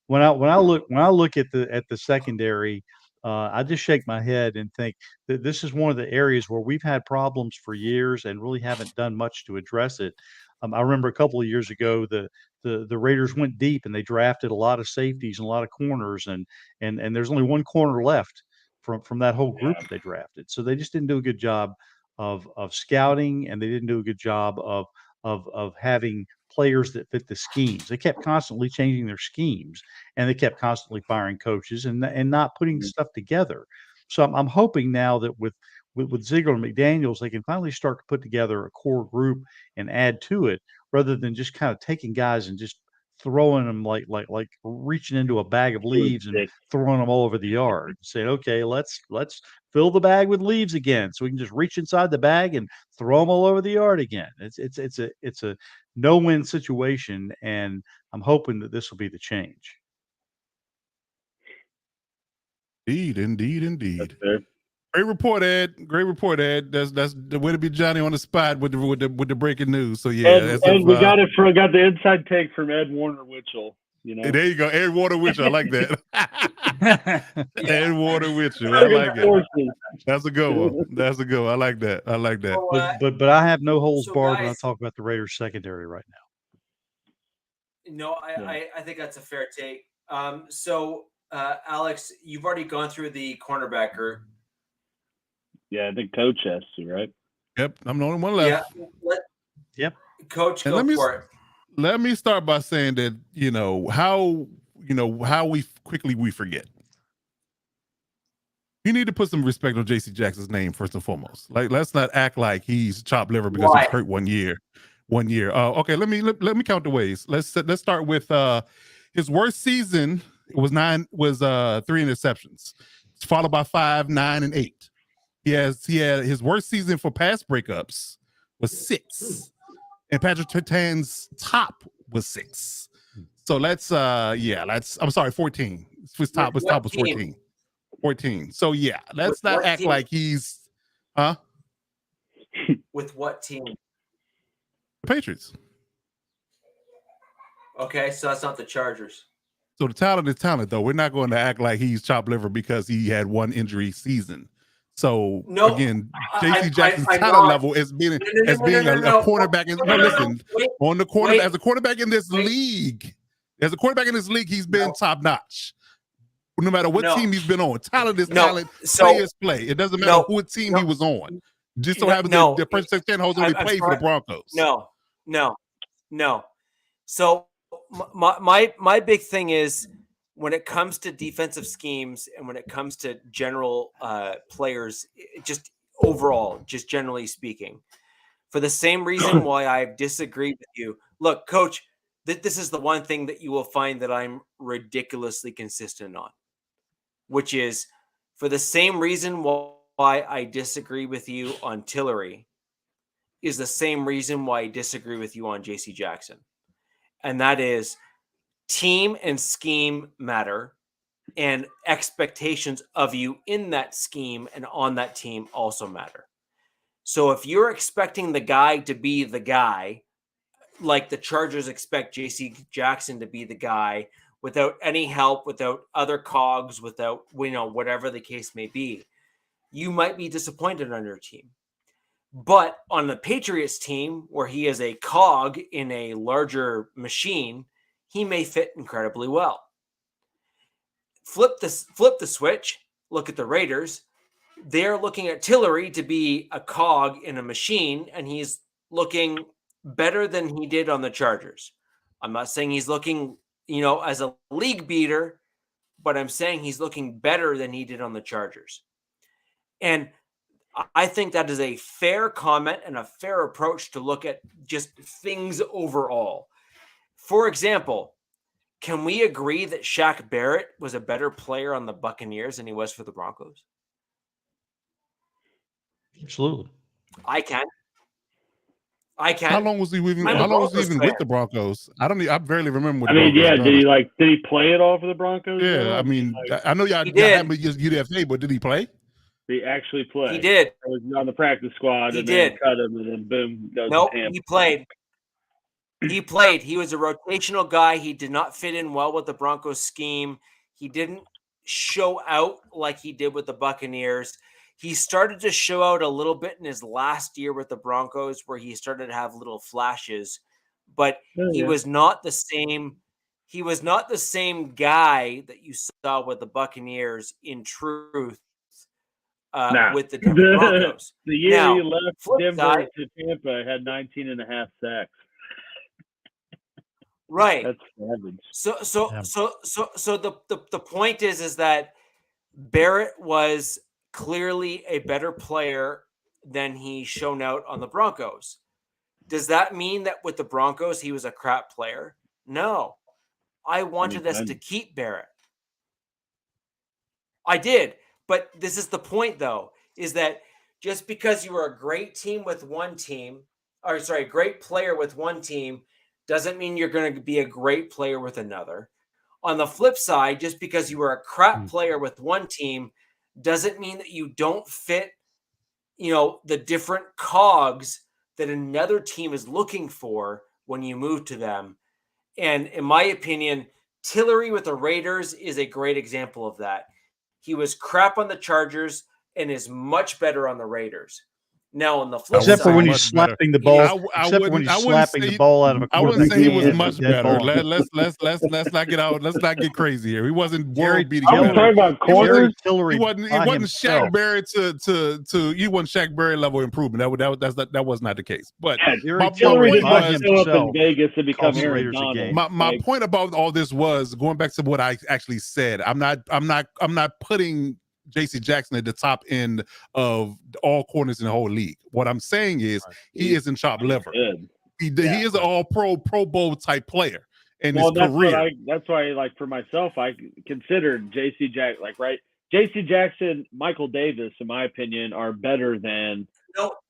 When I look at the secondary, I just shake my head and think that this is one of the areas where we've had problems for years and really haven't done much to address it. I remember a couple of years ago, the Raiders went deep and they drafted a lot of safeties and a lot of corners, and there's only one corner left from that whole group that they drafted. So they just didn't do a good job of scouting, and they didn't do a good job of having players that fit the schemes. They kept constantly changing their schemes, and they kept constantly firing coaches and not putting stuff together. So I'm hoping now that with Ziegler and McDaniels, they can finally start to put together a core group and add to it, rather than just kind of taking guys and just throwing them like reaching into a bag of leaves and throwing them all over the yard. Saying, okay, let's fill the bag with leaves again, so we can just reach inside the bag and throw them all over the yard again. It's a no-win situation, and I'm hoping that this will be the change. Indeed. Great report, Ed. That's the way to be Johnny on the spot with the breaking news. So yeah, and we got the inside take from Ed Warner-Witchell. Hey, there you go, Ed Warner-Witchell. I like that. Ed Warner-Witchell. I like it. That's a good one. I like that. But I have no holds barred when I talk about the Raiders secondary right now. No, I think that's a fair take. So Alex, you've already gone through the cornerback group. Yeah, I think Coach has to, right? Yep, I'm the only one left. Yep. Coach, go for it. Let me start by saying that how quickly we forget. You need to put some respect on J.C. Jackson's name first and foremost. Like, let's not act like he's chopped liver because he's hurt one year. Okay, let me count the ways. Let's start with his worst season. It was 3 interceptions, followed by 5, 9, and 8. He had his worst season for pass breakups was 6, and Patrick Surtain's top was 6. So I'm sorry, 14. His top was 14. 14. So yeah, let's not act like he's With what team? The Patriots. Okay, so that's not the Chargers. So the talent is talent, though. We're not going to act like he's chopped liver because he had one injury season. So again, J.C. Jackson's talent level as being a cornerback. On the corner as a quarterback in this league, he's been top notch. No matter what team he's been on, talent is talent. Play is play. It doesn't matter what team he was on. Just so happens the Prince Stanhope's only played for the Broncos. No. So my big thing is when it comes to defensive schemes and when it comes to general players, just overall, just generally speaking, for the same reason why I disagree with you. Look, Coach, this is the one thing that you will find that I'm ridiculously consistent on, which is for the same reason why I disagree with you on Tillery is the same reason why I disagree with you on J.C. Jackson. And that is team and scheme matter, and expectations of you in that scheme and on that team also matter. So if you're expecting the guy to be the guy, like the Chargers expect J.C. Jackson to be the guy without any help, without other cogs, without, whatever the case may be, you might be disappointed on your team. But on the Patriots team, where he is a cog in a larger machine, he may fit incredibly well. Flip the switch. Look at the Raiders. They're looking at Tillery to be a cog in a machine, and he's looking better than he did on the Chargers. I'm not saying he's looking, as a league beater, but I'm saying he's looking better than he did on the Chargers. And I think that is a fair comment and a fair approach to look at just things overall. For example, can we agree that Shaq Barrett was a better player on the Buccaneers than he was for the Broncos? Absolutely. I can. How long was he even with the Broncos? I barely remember. Did he play it all for the Broncos? Yeah, I know y'all had me just UDFA, but did he play? He actually played. He did. I was on the practice squad. He and did. Then cut him, and then boom. Nope, he played. He played. He was a rotational guy. He did not fit in well with the Broncos scheme. He didn't show out like he did with the Buccaneers. He started to show out a little bit in his last year with the Broncos, where he started to have little flashes, but he was not the same. He was not the same guy that you saw with the Buccaneers in truth. With the Broncos. The year he left Denver to Tampa, had 19 and a half sacks. Right. That's savage. So the point is that Barrett was clearly a better player than he shown out on the Broncos. Does that mean that with the Broncos he was a crap player? No. I wanted us to keep Barrett. I did. But this is the point, though, is that just because you were a great team with one team, great player with one team, doesn't mean you're going to be a great player with another. On the flip side, just because you were a crap player with one team doesn't mean that you don't fit, the different cogs that another team is looking for when you move to them. And in my opinion, Tillery with the Raiders is a great example of that. He was crap on the Chargers and is much better on the Raiders. Now on the flip side, except for when he's slapping the ball, the ball out of a quarterback. I wouldn't say he was much better. Let's not get out. Let's not get crazy here. He wasn't world beating. I'm talking about corners. He wasn't Shaq Barrett to you wasn't Shaq Barrett level improvement. That was not the case. But my point was show up in Vegas and become Aaron Donald. My point about all this was going back to what I actually said. I'm not putting J.C. Jackson at the top end of all corners in the whole league. What I'm saying is he isn't chopped liver. He is an all-pro, Pro Bowl type player in his career. That's why, for myself, I considered J.C. Jackson, J.C. Jackson, Michael Davis, in my opinion, are better than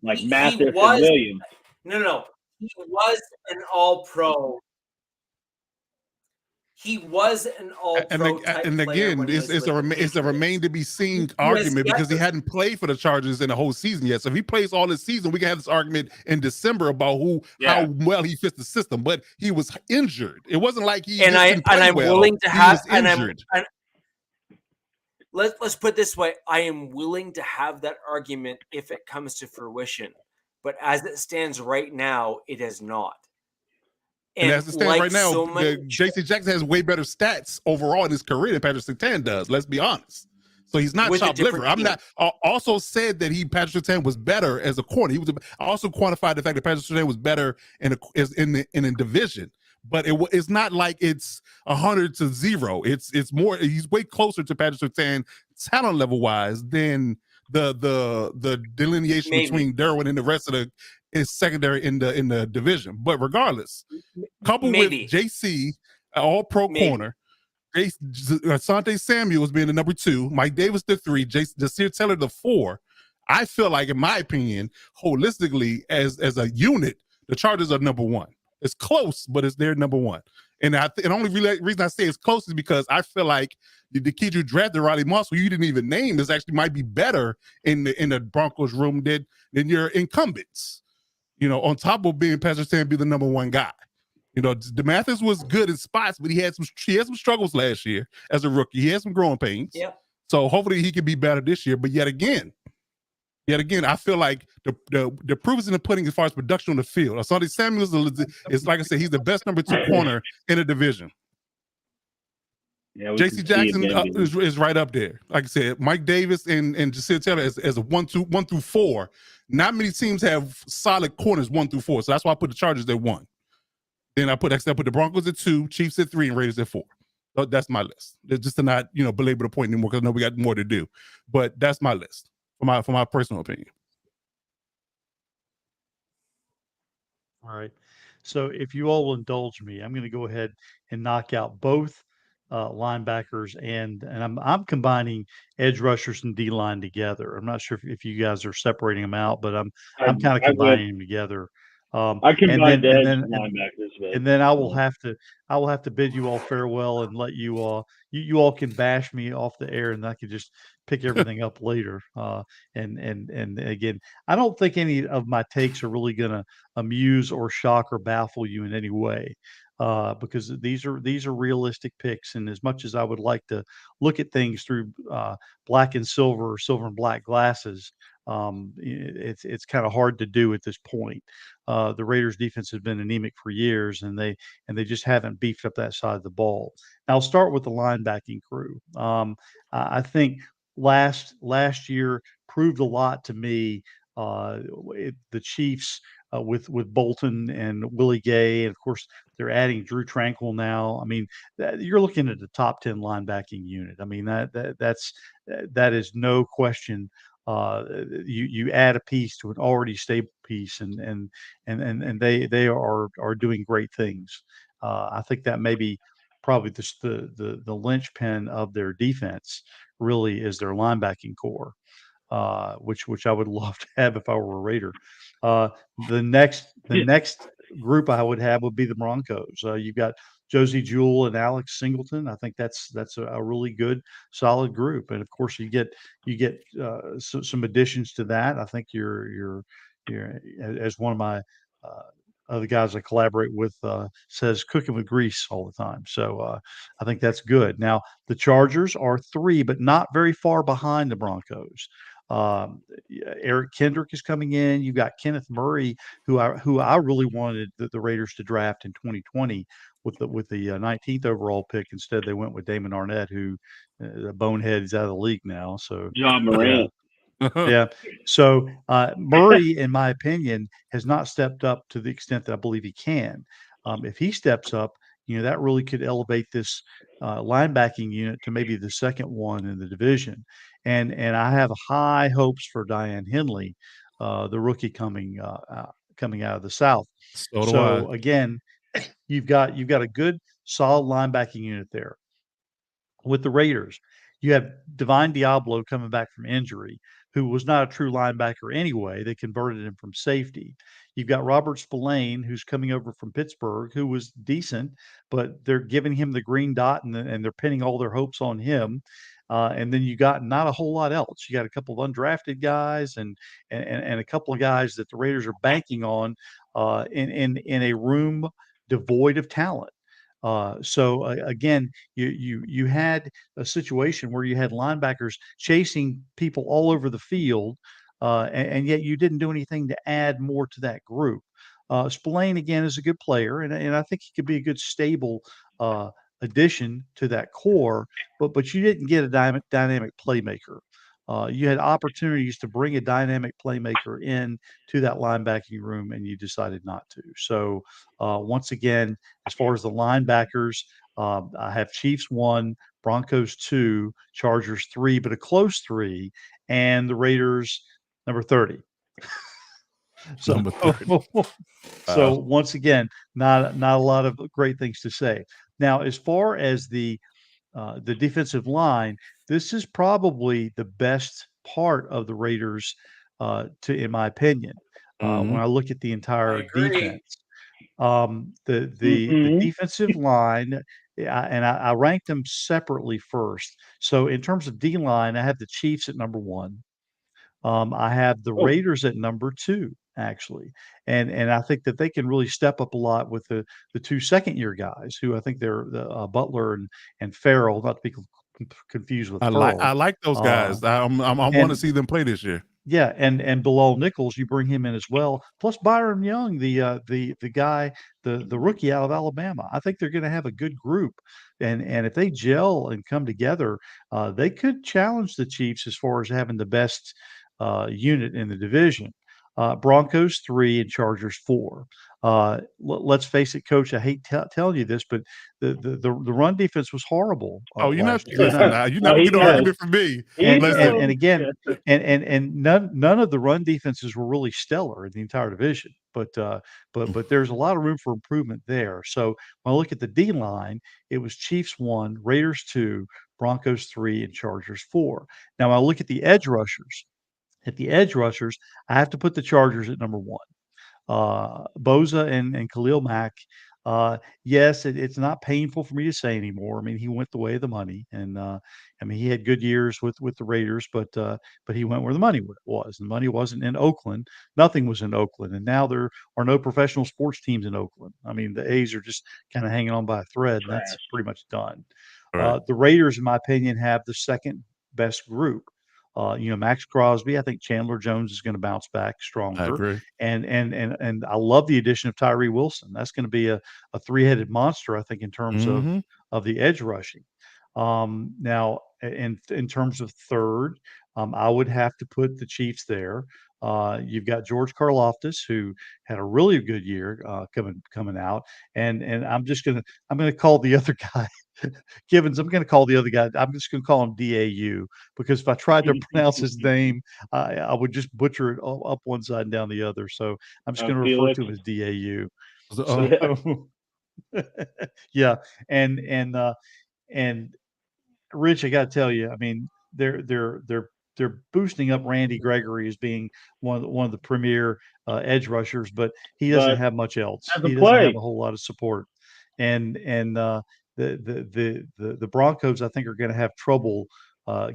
Mathis and Williams. No. He was an all-pro. He was an all-pro type and player again, when he was it's a remain to be seen argument because he hadn't played for the Chargers in the whole season yet. So if he plays all this season, we can have this argument in December about how well he fits the system. But he was injured. It wasn't like he didn't play well. Willing to he have was injured. Let's put it this way: I am willing to have that argument if it comes to fruition. But as it stands right now, it has not. And as it stands right now, J.C. Jackson has way better stats overall in his career than Patrick Surtain does. Let's be honest. So he's not chopped liver. I also said that Patrick Surtain was better as a corner. I also quantified the fact that Patrick Surtain was better in a division. But it's not like it's 100-0. It's more. He's way closer to Patrick Surtain talent level wise than the delineation between Derwin and the rest of is secondary in the division. But regardless, coupled with JC, all-pro corner, Asante Samuels being the number 2, Mike Davis the 3, Jasir Taylor the 4. I feel like, in my opinion, holistically as a unit, the Chargers are number 1. It's close, but it's their number 1. And the only reason I say it's close is because I feel like the kid you drafted, Riley Moss, who you didn't even name, might be better in the Broncos room than your incumbents. On top of being Patrick Surtain, be the number 1 guy. DeMathis was good in spots, but he had some struggles last year as a rookie. He had some growing pains. Yeah. So hopefully he can be better this year. But yet again, I feel like the proof is in the pudding as far as production on the field. Asante Samuels is, like I said, he's the best number 2 corner in the division. Yeah, J.C. Jackson is right up there. Like I said, Mike Davis and Jasir Taylor as a 1 through 4. Not many teams have solid corners 1 through 4. So that's why I put the Chargers at 1. Then I put the Broncos at 2, Chiefs at 3, and Raiders at 4. So that's my list. Just to not belabor the point anymore because I know we got more to do. But that's my list for my personal opinion. All right. So if you all will indulge me, I'm going to go ahead and knock out both linebackers and I'm combining edge rushers and D-line together. I'm not sure if you guys are separating them out, but I'm kind of combining them together. I combined edge and linebackers, and then I will have to bid you all farewell and let you all can bash me off the air, and I can just pick everything up later. And again, I don't think any of my takes are really going to amuse or shock or baffle you in any way. Because these are realistic picks, and as much as I would like to look at things through black and silver or silver and black glasses, it's kind of hard to do at this point. The Raiders defense has been anemic for years, and they just haven't beefed up that side of the ball. Now I'll start with the linebacking crew. I think last year proved a lot to me. The Chiefs with Bolton and Willie Gay, and of course they're adding Drew Tranquill now. I mean, you're looking at the top 10 linebacking unit. I mean that is no question. You add a piece to an already stable piece, and they are doing great things. I think that maybe probably the linchpin of their defense really is their linebacking core. Which I would love to have if I were a Raider. The next group I would have would be the Broncos. You've got Josie Jewell and Alex Singleton. I think that's a really good, solid group. And of course, you get some additions to that. I think you're as one of my other guys I collaborate with says, cooking with grease all the time. So I think that's good. Now the Chargers are 3, but not very far behind the Broncos. Eric Kendrick is coming in. You've got Kenneth Murray, who I really wanted the Raiders to draft in 2020 with the 19th overall pick. Instead, they went with Damon Arnett, who the bonehead is out of the league now. So John Morant. Yeah. So Murray, in my opinion, has not stepped up to the extent that I believe he can. If he steps up, that really could elevate this linebacking unit to maybe the second one in the division. And I have high hopes for Diane Henley, the rookie coming out of the South. So again, you've got a good, solid linebacking unit there. With the Raiders, you have Divine Diablo coming back from injury, who was not a true linebacker anyway. They converted him from safety. You've got Robert Spillane, who's coming over from Pittsburgh, who was decent, but they're giving him the green dot and they're pinning all their hopes on him. And then you got not a whole lot else. You got a couple of undrafted guys and a couple of guys that the Raiders are banking on in a room devoid of talent. Again, you had a situation where you had linebackers chasing people all over the field, and yet you didn't do anything to add more to that group. Spillane again is a good player, and I think he could be a good stable addition to that core, but you didn't get a dynamic playmaker. You had opportunities to bring a dynamic playmaker in to that linebacking room, and you decided not to. So once again, as far as the linebackers, I have Chiefs 1, Broncos 2, Chargers 3, but a close 3, and the Raiders number 30. So, Number 30. so once again, not a lot of great things to say. Now, as far as the defensive line, this is probably the best part of the Raiders, in my opinion. When I look at the entire defense, the defensive line, I ranked them separately first. So in terms of D line, I have the Chiefs at number 1. I have the Raiders at number 2, actually, and I think that they can really step up a lot with the 2 second-year guys who I think they're Butler and Farrell, not to be confused with Pearl. I like those guys. I want to see them play this year. Yeah, and Bilal Nichols, you bring him in as well. Plus Byron Young, the guy, the rookie out of Alabama. I think they're going to have a good group, and if they gel and come together, they could challenge the Chiefs as far as having the best unit in the division. Broncos 3 and Chargers 4. Let's face it, Coach. I hate telling you this, but the run defense was horrible. You're not getting an argument from me. And again, and none of the run defenses were really stellar in the entire division. But there's a lot of room for improvement there. So when I look at the D line, it was Chiefs 1, Raiders 2, Broncos 3, and Chargers 4. Now I look at the edge rushers. At the edge rushers, I have to put the Chargers at number 1. Boza and Khalil Mack. Yes, it's not painful for me to say anymore. I mean, he went the way of the money, and I mean, he had good years with the Raiders, but he went where the money was. The money wasn't in Oakland. Nothing was in Oakland, and now there are no professional sports teams in Oakland. I mean, the A's are just kind of hanging on by a thread, and that's pretty much done. Right. The Raiders, in my opinion, have the second best group. Max Crosby. I think Chandler Jones is going to bounce back stronger. I agree. And I love the addition of Tyree Wilson. That's going to be a 3-headed monster, I think, in terms of the edge rushing. Now, in terms of third, I would have to put the Chiefs there. You've got George Karlaftis, who had a really good year coming out, and I'm going to call the other guy Givens. I'm going to call the other guy. I'm just going to call him DAU because if I tried to pronounce his name, I would just butcher it up one side and down the other. So I'm just going to refer to him as DAU. So, yeah, and Rich, I got to tell you, I mean, they're boosting up Randy Gregory as being one of the premier edge rushers, but he doesn't have much else. He doesn't have a whole lot of support, and the Broncos, I think, are going to have trouble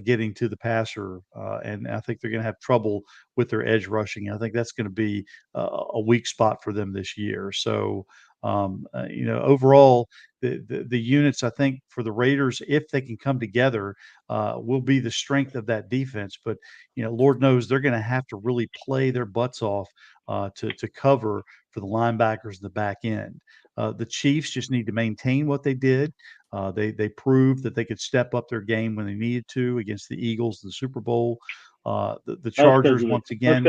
getting to the passer, and I think they're going to have trouble with their edge rushing. I think that's going to be a weak spot for them this year. So, overall, the units, I think, for the Raiders, if they can come together, will be the strength of that defense. But Lord knows they're going to have to really play their butts off to cover for the linebackers in the back end. The Chiefs just need to maintain what they did. They proved that they could step up their game when they needed to against the Eagles in the Super Bowl. The Chargers, once again,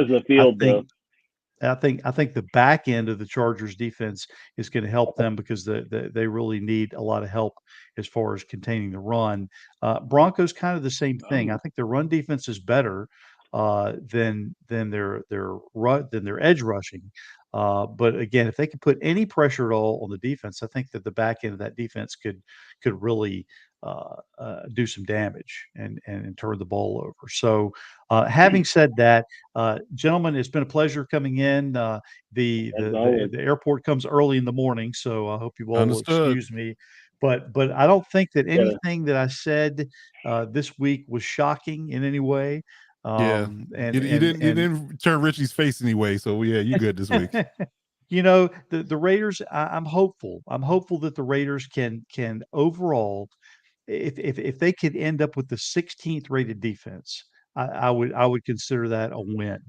I think the back end of the Chargers defense is going to help them because they really need a lot of help as far as containing the run. Broncos kind of the same thing. I think their run defense is better than their edge rushing. But again, if they can put any pressure at all on the defense, I think that the back end of that defense could really do some damage and turn the ball over. So, having said that, gentlemen, it's been a pleasure coming in. The airport comes early in the morning, so I hope you all will excuse me. But I don't think that anything that I said this week was shocking in any way. And you didn't turn Richie's face anyway, so yeah, you good this week. The Raiders. I'm hopeful. I'm hopeful that the Raiders can overall, if they could end up with the 16th rated defense, I would consider that a win.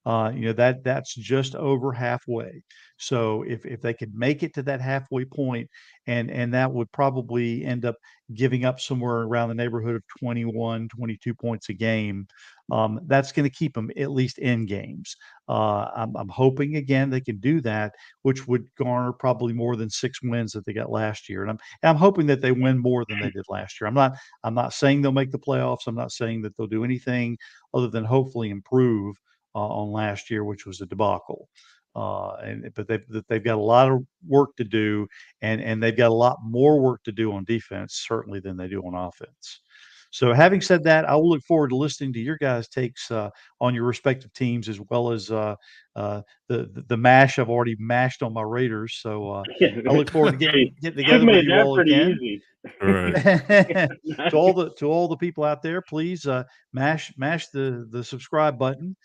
That's just over halfway. So if they could make it to that halfway point, and that would probably end up giving up somewhere around the neighborhood of 21, 22 points a game, that's going to keep them at least in games. I'm hoping again they can do that, which would garner probably more than 6 wins that they got last year. And I'm hoping that they win more than they did last year. I'm not saying they'll make the playoffs. I'm not saying that they'll do anything other than hopefully improve on last year, which was a debacle. But they've got a lot of work to do, and they've got a lot more work to do on defense, certainly, than they do on offense. So, having said that, I will look forward to listening to your guys' takes on your respective teams, as well as the mash I've already mashed on my Raiders. So, I look forward to getting together with you all again. Easy. Right. To all the people out there, please mash the subscribe button.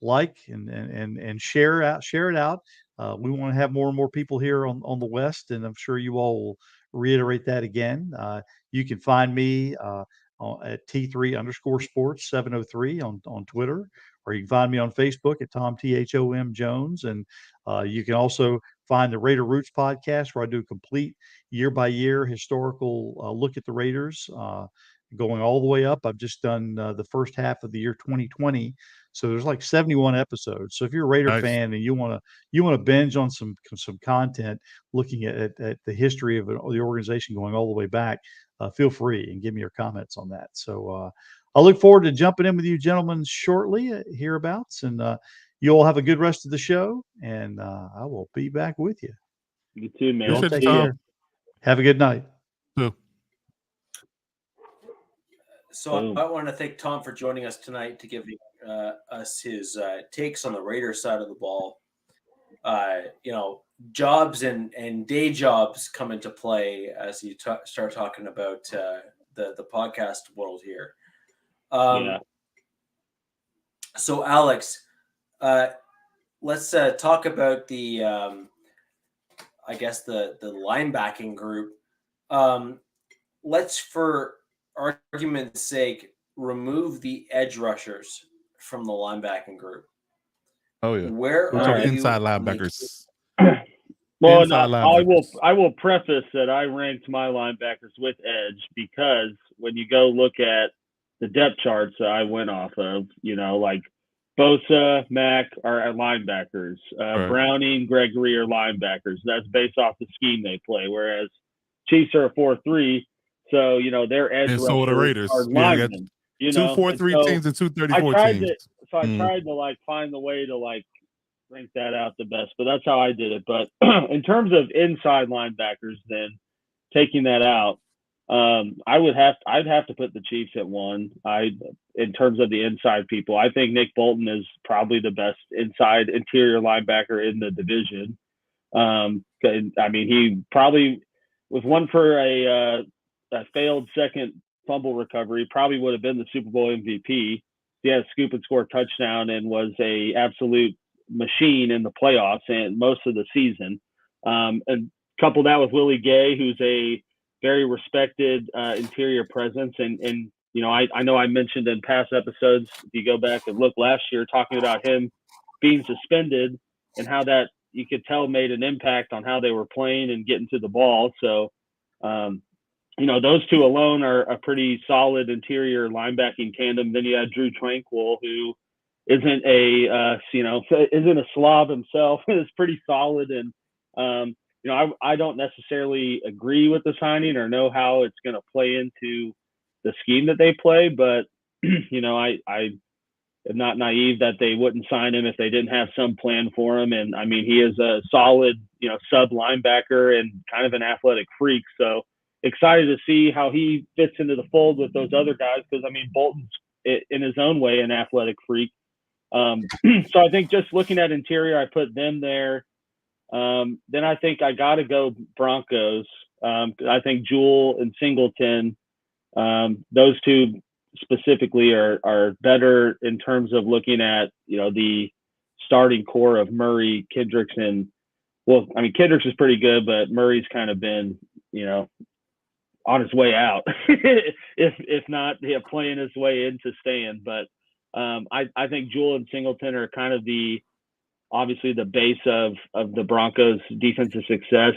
Like and share it out. We want to have more and more people here on the West, and I'm sure you all will reiterate that again. You can find me at T3_sports 703 on Twitter, or you can find me on Facebook at Tom THOM Jones, and you can also find the Raider Roots podcast, where I do a complete year-by-year historical look at the Raiders, going all the way up. I've just done the first half of the year 2020. So there's like 71 episodes. So if you're a Raider fan and you want to binge on some content, looking at the history of the organization going all the way back, feel free and give me your comments on that. So I look forward to jumping in with you gentlemen shortly hereabouts, and you all have a good rest of the show, and I will be back with you. You too, man. You all take care. Have a good night. So I want to thank Tom for joining us tonight to give us his takes on the Raiders side of the ball. Jobs and day jobs come into play as you start talking about the podcast world here. So Alex, let's talk about the I guess the linebacking group. Let's, for argument's sake, remove the edge rushers from the linebacking group. Oh yeah, where are inside linebackers? Well, I will preface that I ranked my linebackers with edge, because when you go look at the depth charts that I went off of, like Bosa, Mack are linebackers, Browning, Gregory are linebackers. That's based off the scheme they play. Whereas Chiefs are a 4-3. So, their edge rushers so the Raiders are linemen. 2 4-3 teams and 2 34 teams. I tried to find the way to rank that out the best, but that's how I did it. But in terms of inside linebackers, then taking that out, I'd have to put the Chiefs at 1. In terms of the inside people, I think Nick Bolton is probably the best inside interior linebacker in the division. I mean, he probably, with one for a failed second fumble recovery, probably would have been the Super Bowl MVP. He had a scoop and score touchdown and was a absolute machine in the playoffs and most of the season. And couple that with Willie Gay, who's a very respected interior presence. And I know I mentioned in past episodes, if you go back and look last year, talking about him being suspended and how that, you could tell, made an impact on how they were playing and getting to the ball. So, those two alone are a pretty solid interior linebacking tandem. Then you had Drew Tranquil, who isn't a Slav himself, is pretty solid. And, I don't necessarily agree with the signing or know how it's going to play into the scheme that they play, but, I am not naive that they wouldn't sign him if they didn't have some plan for him. And I mean, he is a solid, sub linebacker and kind of an athletic freak. So, excited to see how he fits into the fold with those other guys because, I mean, Bolton's in his own way an athletic freak. So I think just looking at interior, I put them there. Then I think I got to go Broncos. I think Jewell and Singleton, those two specifically are better in terms of looking at, the starting core of Murray, Kendricks, and Kendricks is pretty good, but Murray's kind of been, on his way out, if not playing his way into staying. But I think Jewell and Singleton are kind of obviously the base of the Broncos' defensive success.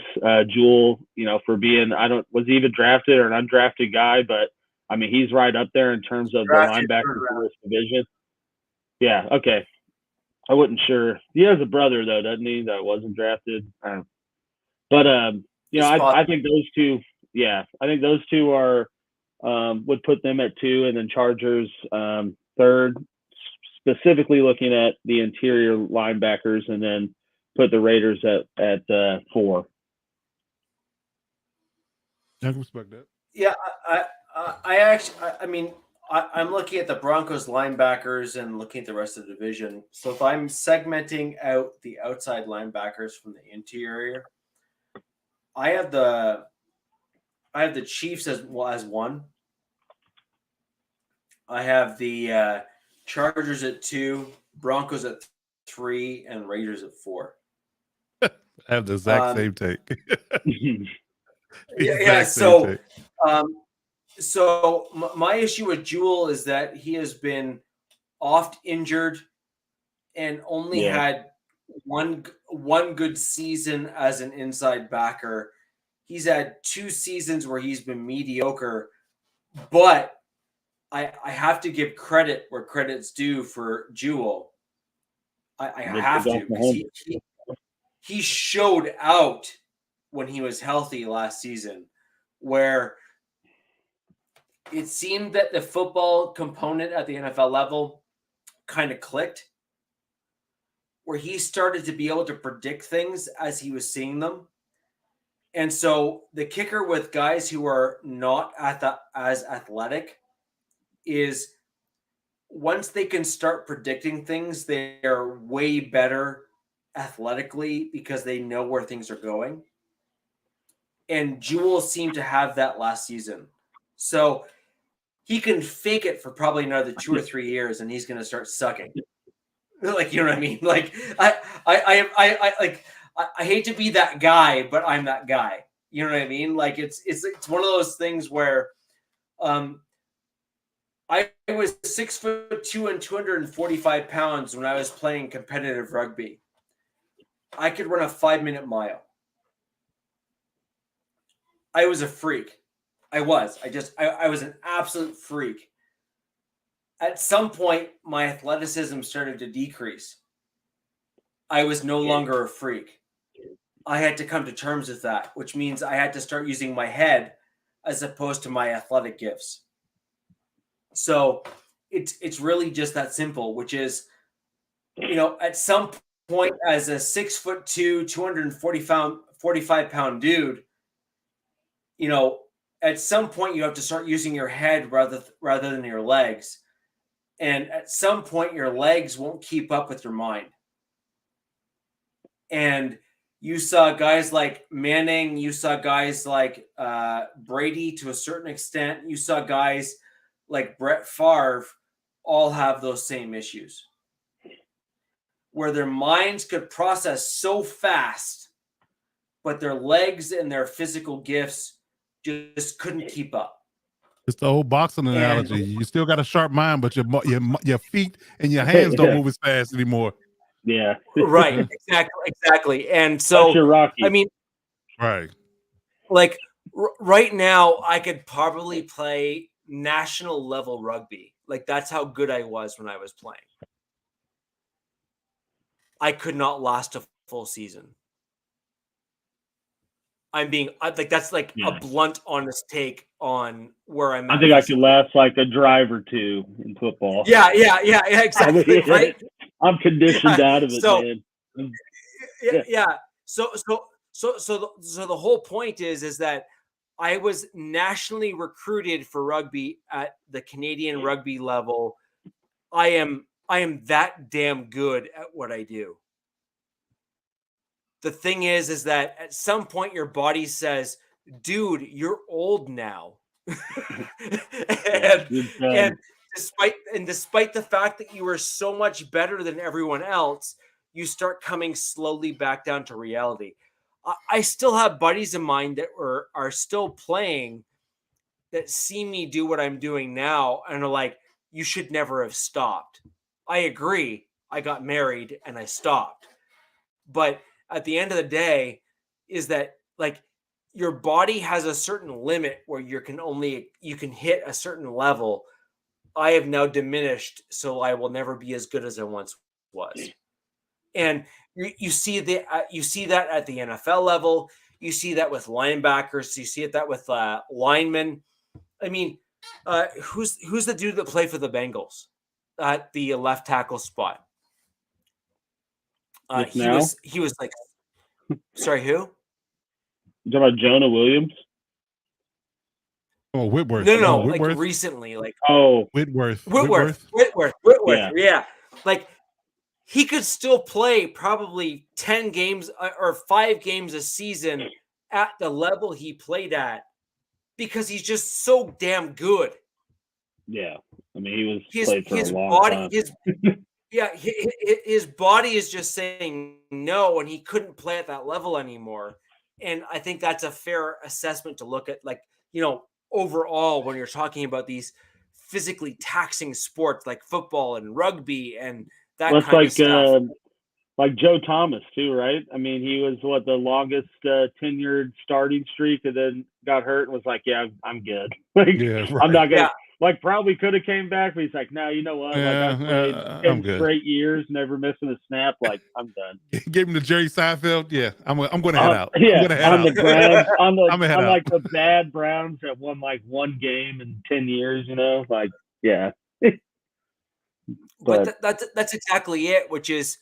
Jewell, for being, was he even drafted or an undrafted guy, but I mean, he's right up there in terms of drafted the linebacker for this division. Yeah. Okay. I wasn't sure. He has a brother though, doesn't he? That wasn't drafted. But I think those two. Yeah, I think those two are would put them at 2, and then Chargers third. Specifically looking at the interior linebackers, and then put the Raiders at 4. I can respect that. Yeah, I'm looking at the Broncos linebackers and looking at the rest of the division. So if I'm segmenting out the outside linebackers from the interior, I have the Chiefs as 1. I have the Chargers at 2, Broncos at 3, and Raiders at 4. I have the exact same take. So my issue with Jewell is that he has been oft injured and only had one good season as an inside backer. He's had 2 seasons where he's been mediocre, but I have to give credit where credit's due for Jewell. I have to, because he showed out when he was healthy last season, where it seemed that the football component at the NFL level kind of clicked, where he started to be able to predict things as he was seeing them. And so the kicker with guys who are not as athletic is once they can start predicting things, they are way better athletically because they know where things are going. And Jewell seemed to have that last season. So he can fake it for probably another 2 or 3 years, and he's going to start sucking. Like, you know what I mean? Like, I hate to be that guy, but I'm that guy. You know what I mean? Like, it's one of those things where, I was 6'2" and 245 pounds when I was playing competitive rugby. I could run a 5-minute mile. I was a freak. I was an absolute freak. At some point, my athleticism started to decrease. I was no longer a freak. I had to come to terms with that, which means I had to start using my head as opposed to my athletic gifts. So it's really just that simple, which is, at some point as a 6'2", 245 pound dude, at some point you have to start using your head rather than your legs. And at some point your legs won't keep up with your mind. And you saw guys like Manning, you saw guys like Brady to a certain extent, you saw guys like Brett Favre all have those same issues where their minds could process so fast, but their legs and their physical gifts just couldn't keep up. It's the old boxing analogy. You still got a sharp mind, but your feet and your hands don't move as fast anymore. Yeah. Right. Exactly. And so, I mean, right. Like right now, I could probably play national level rugby. Like that's how good I was when I was playing. I could not last a full season. That's like a blunt, honest take on where I'm at. I think I could last like a drive or 2 in football. Yeah, exactly. Right? I'm conditioned out of it, man. Yeah. So the whole point is that I was nationally recruited for rugby at the Canadian rugby level. I am that damn good at what I do. The thing is that at some point your body says, dude, you're old now. and despite the fact that you were so much better than everyone else, you start coming slowly back down to reality. I still have buddies of mine that are still playing that see me do what I'm doing now and are like, you should never have stopped. I agree. I got married and I stopped. But at the end of the day, is that like your body has a certain limit where you can hit a certain level. I have now diminished, so I will never be as good as I once was. And you see that at the NFL level. You see that with linebackers. You see that with linemen. I mean, who's the dude that played for the Bengals at the left tackle spot? He was like, sorry, who? You talking about Jonah Williams? Oh, Whitworth. No, Whitworth? like recently, like Whitworth. Yeah, like he could still play probably 10 games or 5 games a season at the level he played at because he's just so damn good. Yeah, I mean, he was played for a long time. His body is just saying no, and he couldn't play at that level anymore. And I think that's a fair assessment to look at, like, you know, overall when you're talking about these physically taxing sports like football and rugby and that kind of stuff. Like Joe Thomas too, right? I mean, he was the longest tenured starting streak, and then got hurt and was like, "Yeah, I'm good. Like, I'm not gonna." Like, probably could have came back, but he's like, "No, you know what? Like, I played 10 straight years, never missing a snap. Like, I'm done." Gave him to Jerry Seinfeld. Yeah, I'm gonna head out. Yeah, I'm gonna head out. The Browns, on like the bad Browns that won like 1 game in 10 years. You know, like, yeah. But that's exactly it. Which is,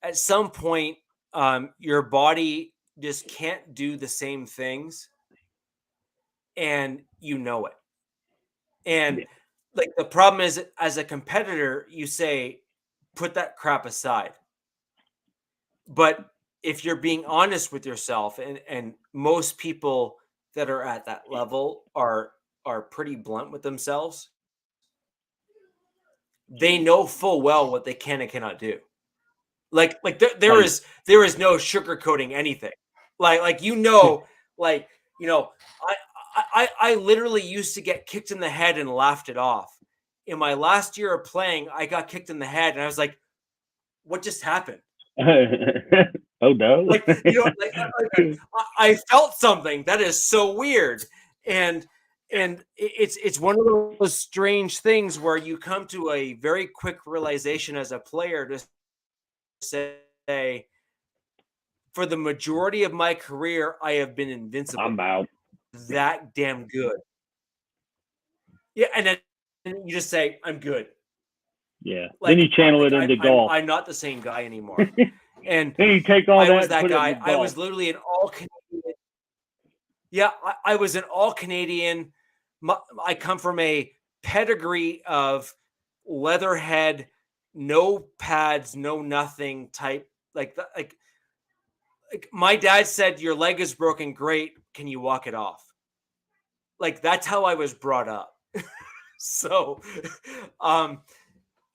at some point, your body just can't do the same things, and you know it. And like the problem is, as a competitor, you say, put that crap aside. But if you're being honest with yourself, and most people that are at that level are pretty blunt with themselves, they know full well what they can and cannot do. Like there is no sugarcoating anything. Like you know, I literally used to get kicked in the head and laughed it off. In my last year of playing, I got kicked in the head and I was like, what just happened? Oh no. Like, I felt something that is so weird. And it's one of those strange things where you come to a very quick realization as a player to say, for the majority of my career, I have been invincible. I'm out. That damn good. Yeah, and then you just say, I'm good. Yeah. Like, then you channel it into golf. I'm not the same guy anymore. And then you take all I that. Was that guy. I was literally an all Canadian. Yeah, I was an all Canadian. I come from a pedigree of leatherhead, no pads, no nothing type. Like my dad said, your leg is broken. Great. Can you walk it off? Like, that's how I was brought up. So,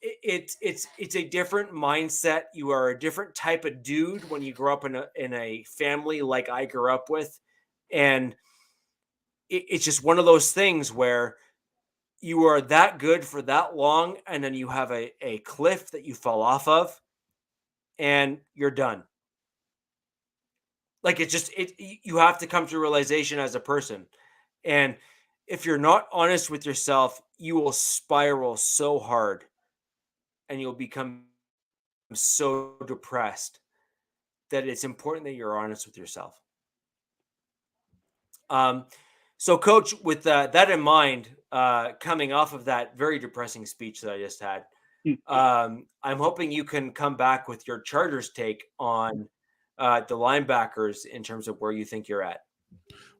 it's a different mindset. You are a different type of dude when you grow up in a family like I grew up with. And it's just one of those things where you are that good for that long, and then you have a cliff that you fall off of, and you're done. Like, you have to come to a realization as a person. And if you're not honest with yourself, you will spiral so hard and you'll become so depressed that it's important that you're honest with yourself. So Coach, with that in mind, coming off of that very depressing speech that I just had, I'm hoping you can come back with your Chargers take on the linebackers in terms of where you think you're at.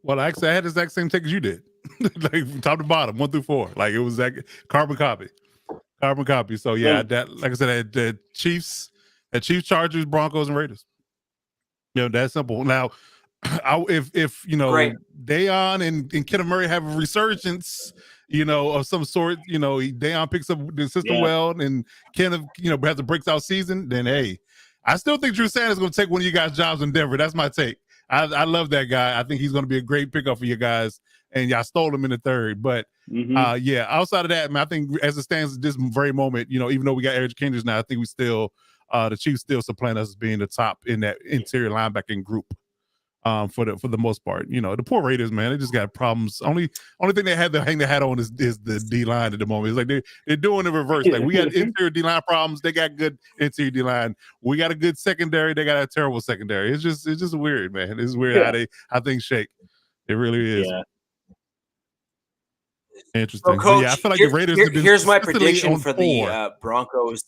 Well, actually, I had the exact same take as you did, like top to bottom, 1 through 4. Like it was that carbon copy. So yeah, that like I said, the Chiefs, Chargers, Broncos, and Raiders. That's simple. Now, if Great. Deion and Kenneth Murray have a resurgence, of some sort, Deion picks up the system well, and Kenneth, has a breaks out season, then hey, I still think Drew Sanders is going to take one of you guys' jobs in Denver. That's my take. I love that guy. I think he's going to be a great pickup for you guys, and y'all stole him in the third. But outside of that, man, I think as it stands at this very moment, even though we got Eric Kendricks now, I think we still the Chiefs still supplant us as being the top in that interior linebacking group. For the most part, the poor Raiders, man, they just got problems. Only thing they had to hang their hat on is the D line at the moment. It's like they're doing the reverse. Like we got interior D line problems, they got good interior D line. We got a good secondary, they got a terrible secondary. It's just weird, man. It's weird how things shake. It really is. Yeah. Interesting. So, Coach, I feel like the Raiders. Here's my prediction for the Broncos.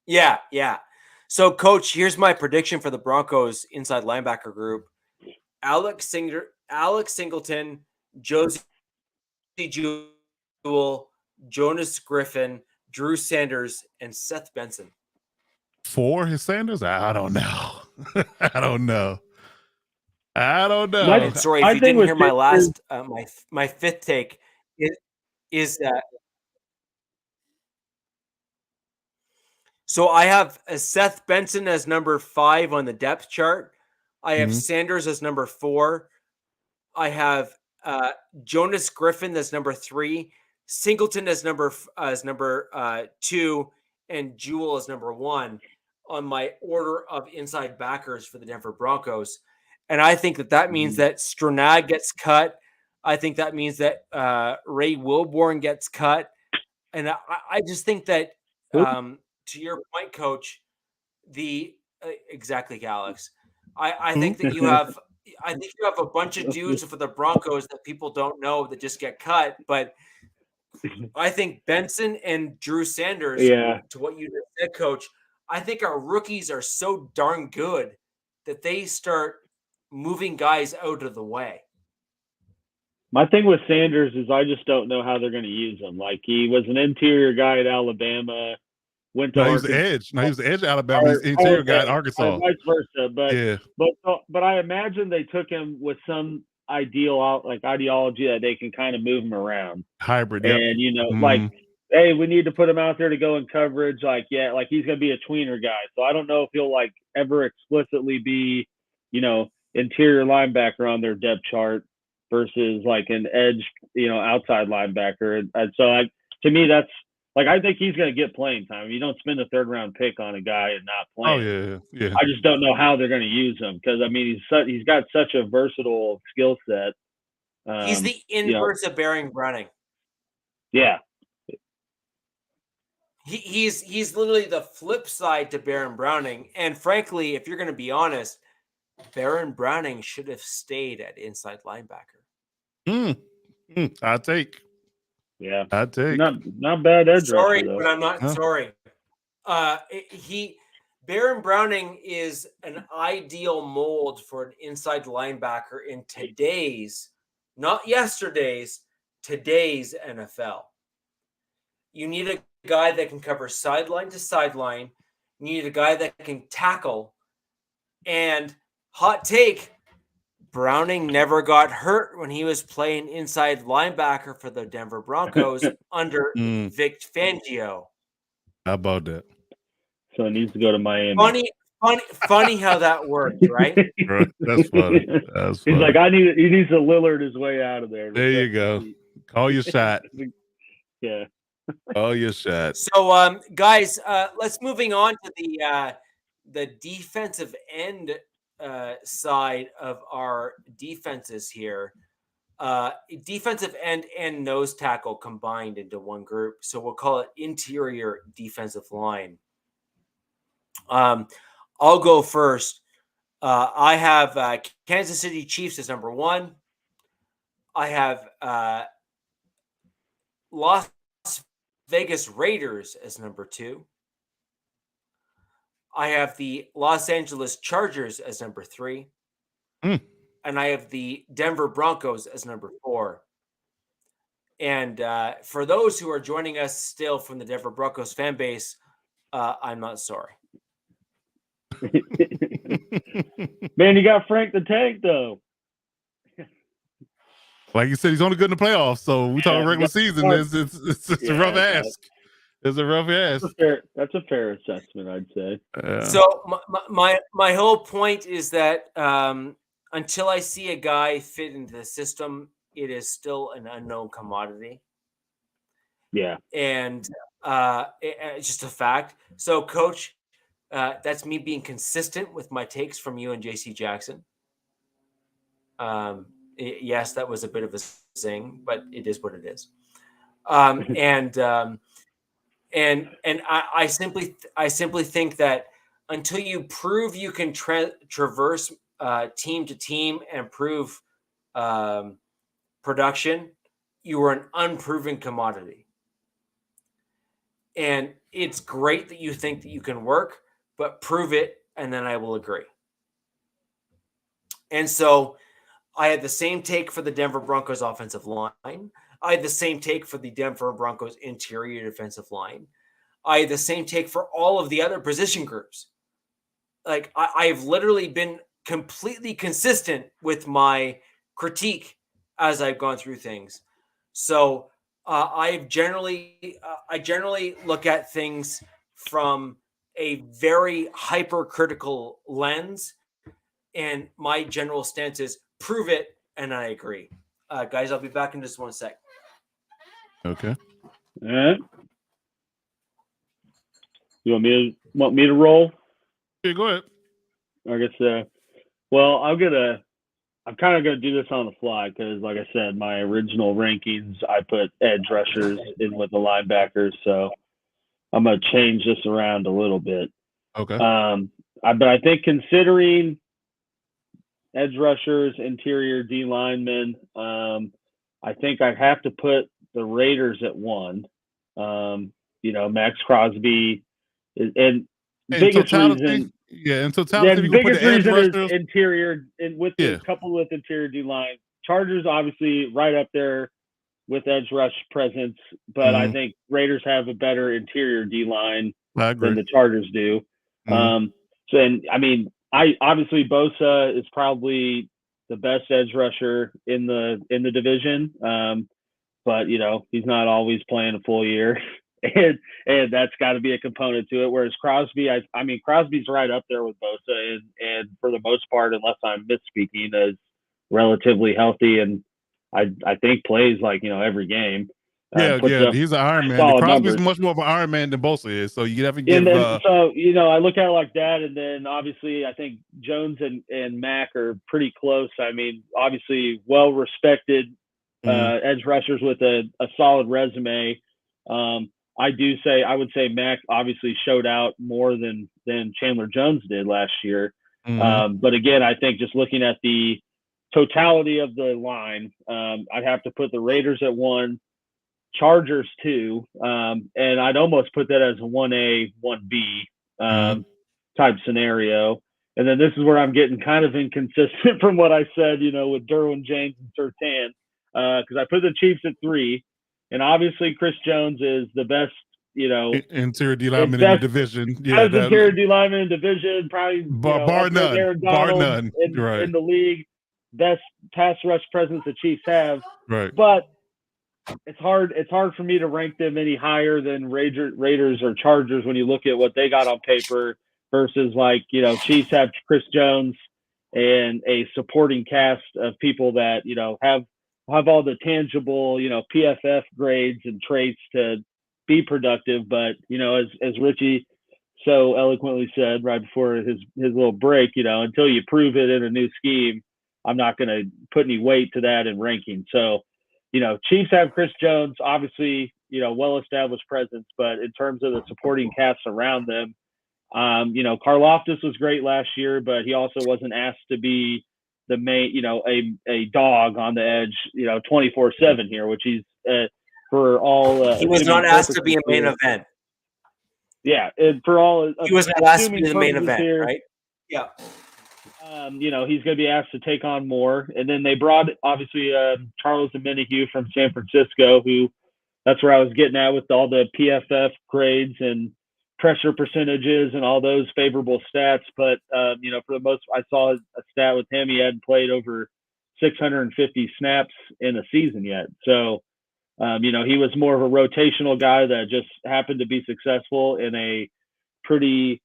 Yeah. So, Coach, here's my prediction for the Broncos inside linebacker group: Alex Singleton, Josie Jewell, Jonas Griffin, Drew Sanders, and Seth Benson. 4 his Sanders? I don't know. I don't know. Sorry, if you didn't hear my last, my fifth take is that. So I have Seth Benson as number 5 on the depth chart. I have Sanders as number 4. I have Jonas Griffin as number 3. Singleton as number 2, and Jewell as number 1 on my order of inside backers for the Denver Broncos. And I think that means that Stronach gets cut. I think that means that Ray Wilborn gets cut. And I just think that to your point, Coach, exactly, Alex. I think that you have a bunch of dudes for the Broncos that people don't know that just get cut. But I think Benson and Drew Sanders, to what you just said, Coach, I think our rookies are so darn good that they start moving guys out of the way. My thing with Sanders is I just don't know how they're going to use him. Like, he was an interior guy at Alabama. Went to he was the edge. No, he was the edge at Alabama. He's the interior guy at Arkansas. Vice versa. But I imagine they took him with some ideology that they can kind of move him around. Hybrid, and like, hey, we need to put him out there to go in coverage. Like, like he's going to be a tweener guy. So I don't know if he'll like ever explicitly be, interior linebacker on their depth chart versus like an edge, outside linebacker. And so to me, that's like, I think he's going to get playing time. You don't spend a 3rd-round pick on a guy and not playing. Oh, yeah. I just don't know how they're going to use him because, I mean, he's got such a versatile skill set. He's the inverse of Baron Browning. Yeah. He's literally the flip side to Baron Browning. And frankly, if you're going to be honest, Baron Browning should have stayed at inside linebacker. I take. Yeah, I take. Not bad edge. Sorry, but I'm not sorry. Baron Browning is an ideal mold for an inside linebacker in today's, not yesterday's, today's NFL. You need a guy that can cover sideline to sideline. You need a guy that can tackle. And hot take, Browning never got hurt when he was playing inside linebacker for the Denver Broncos under Vic Fangio. How about that? So it needs to go to Miami. Funny how that worked, right? That's funny. He's like, he needs to Lillard his way out of there. There you go. Call your shot. Yeah. Call your shot. So, guys, let's moving on to the defensive end side of our defenses here. Defensive end and nose tackle combined into one group. So we'll call it interior defensive line. I'll go first. I have Kansas City Chiefs as number 1. I have Las Vegas Raiders as number 2. I have the Los Angeles Chargers as number 3. and I have the Denver Broncos as number 4. And for those who are joining us still from the Denver Broncos fan base, I'm not sorry. Man, you got Frank the Tank, though. Like you said, he's only good in the playoffs. So we talk regular season. It's a rough ask. It's a rough ask. That's a fair assessment, I'd say. So my whole point is that until I see a guy fit into the system, it is still an unknown commodity. Yeah. And it's just a fact. So, Coach, that's me being consistent with my takes from you and JC Jackson. Yes, that was a bit of a zing, but it is what it is. And I simply think that until you prove you can traverse team to team and prove production, you are an unproven commodity. And it's great that you think that you can work, but prove it, and then I will agree. And so I had the same take for the Denver Broncos offensive line. I had the same take for the Denver Broncos interior defensive line. I had the same take for all of the other position groups. Like, I've literally been completely consistent with my critique as I've gone through things. So I generally look at things from a very hypercritical lens, and my general stance is prove it, and I agree. Guys, I'll be back in just 1 sec. Okay. All right. You want me to roll? Yeah, go ahead. I guess. Well, I'm kind of gonna do this on the fly because, like I said, my original rankings I put edge rushers in with the linebackers, so I'm gonna change this around a little bit. Okay. But I think considering edge rushers, interior D linemen, I think I have to put the Raiders at 1. Max Crosby, and biggest reason. Yeah, in totality, The biggest reason is interior, and with a couple with interior D line. Chargers obviously right up there with edge rush presence, but I think Raiders have a better interior D line than the Chargers do. I obviously Bosa is probably the best edge rusher in the division, but he's not always playing a full year. And that's got to be a component to it. Whereas Crosby, Crosby's right up there with Bosa, and for the most part, unless I'm misspeaking, is relatively healthy, and I think plays like every game. He's an Iron Man. Crosby's much more of an Iron Man than Bosa is, so you have to give. I look at it like that, and then obviously I think Jones and Mack are pretty close. I mean, obviously well respected edge rushers with a solid resume. I would say Mack obviously showed out more than Chandler Jones did last year. But again, I think just looking at the totality of the line, I'd have to put the Raiders at 1, Chargers 2, and I'd almost put that as a 1A, 1B type scenario. And then this is where I'm getting kind of inconsistent from what I said, with Derwin James and Surtain, because I put the Chiefs at 3. And obviously, Chris Jones is the best, interior D lineman in the division. Yeah, interior D lineman in the division, probably bar none. In the league. Best pass rush presence the Chiefs have. Right. But it's hard for me to rank them any higher than Raiders or Chargers when you look at what they got on paper versus Chiefs have Chris Jones and a supporting cast of people that have all the tangible, PFF grades and traits to be productive. But, as Richie so eloquently said right before his little break, until you prove it in a new scheme, I'm not going to put any weight to that in ranking. So, Chiefs have Chris Jones, obviously, well-established presence, but in terms of the supporting cast around them, Karlaftis was great last year, but he also wasn't asked to be the main, a dog on the edge, 24/7 here, which he's for all. He was not asked to be a main event. Yeah, and for all he was not asked to be the main event, right? Yeah. he's going to be asked to take on more. And then they brought, obviously, Charles Domingue from San Francisco, who that's where I was getting at with all the PFF grades and pressure percentages and all those favorable stats. But, for the most, I saw a stat with him. He hadn't played over 650 snaps in a season yet. So, he was more of a rotational guy that just happened to be successful in a pretty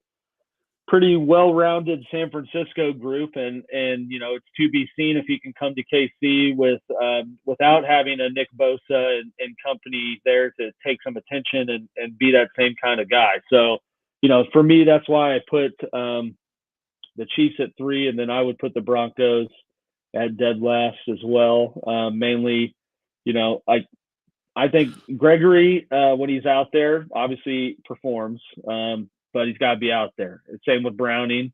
well-rounded San Francisco group, and it's to be seen if he can come to KC without having a Nick Bosa and company there to take some attention and be that same kind of guy. So, for me, that's why I put the Chiefs at 3, and then I would put the Broncos at dead last as well. Mainly, I think Gregory, when he's out there, obviously performs. But he's got to be out there. Same with Browning.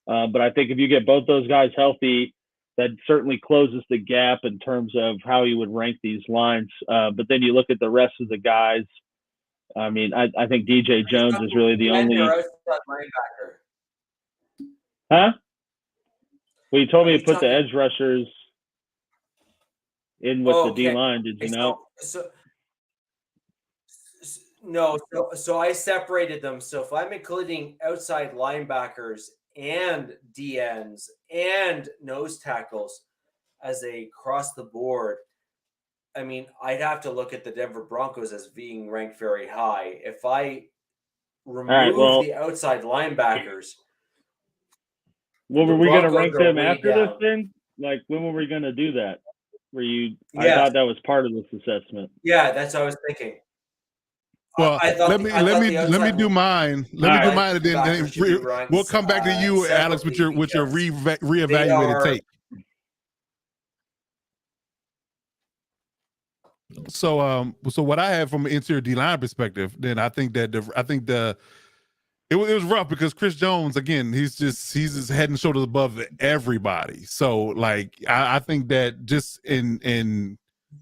But I think if you get both those guys healthy, that certainly closes the gap in terms of how you would rank these lines. But then you look at the rest of the guys. I mean, I think DJ Jones is really the only. Huh? Well, you told me to put the edge rushers in with the D line. Did you know? No, so I separated them. So if I'm including outside linebackers and DNs and nose tackles as a across the board, I mean, I'd have to look at the Denver Broncos as being ranked very high. If I remove the outside linebackers, were we going to rank them after this thing? Like, when were we going to do that? I thought that was part of this assessment. Yeah, that's what I was thinking. Well, let me do mine. Let me do mine, and then we'll come back to you, Alex, with your reevaluated take. So what I have from an interior D line perspective, then I think that it was rough because Chris Jones, again, he's just head and shoulders above everybody. So like I think that just in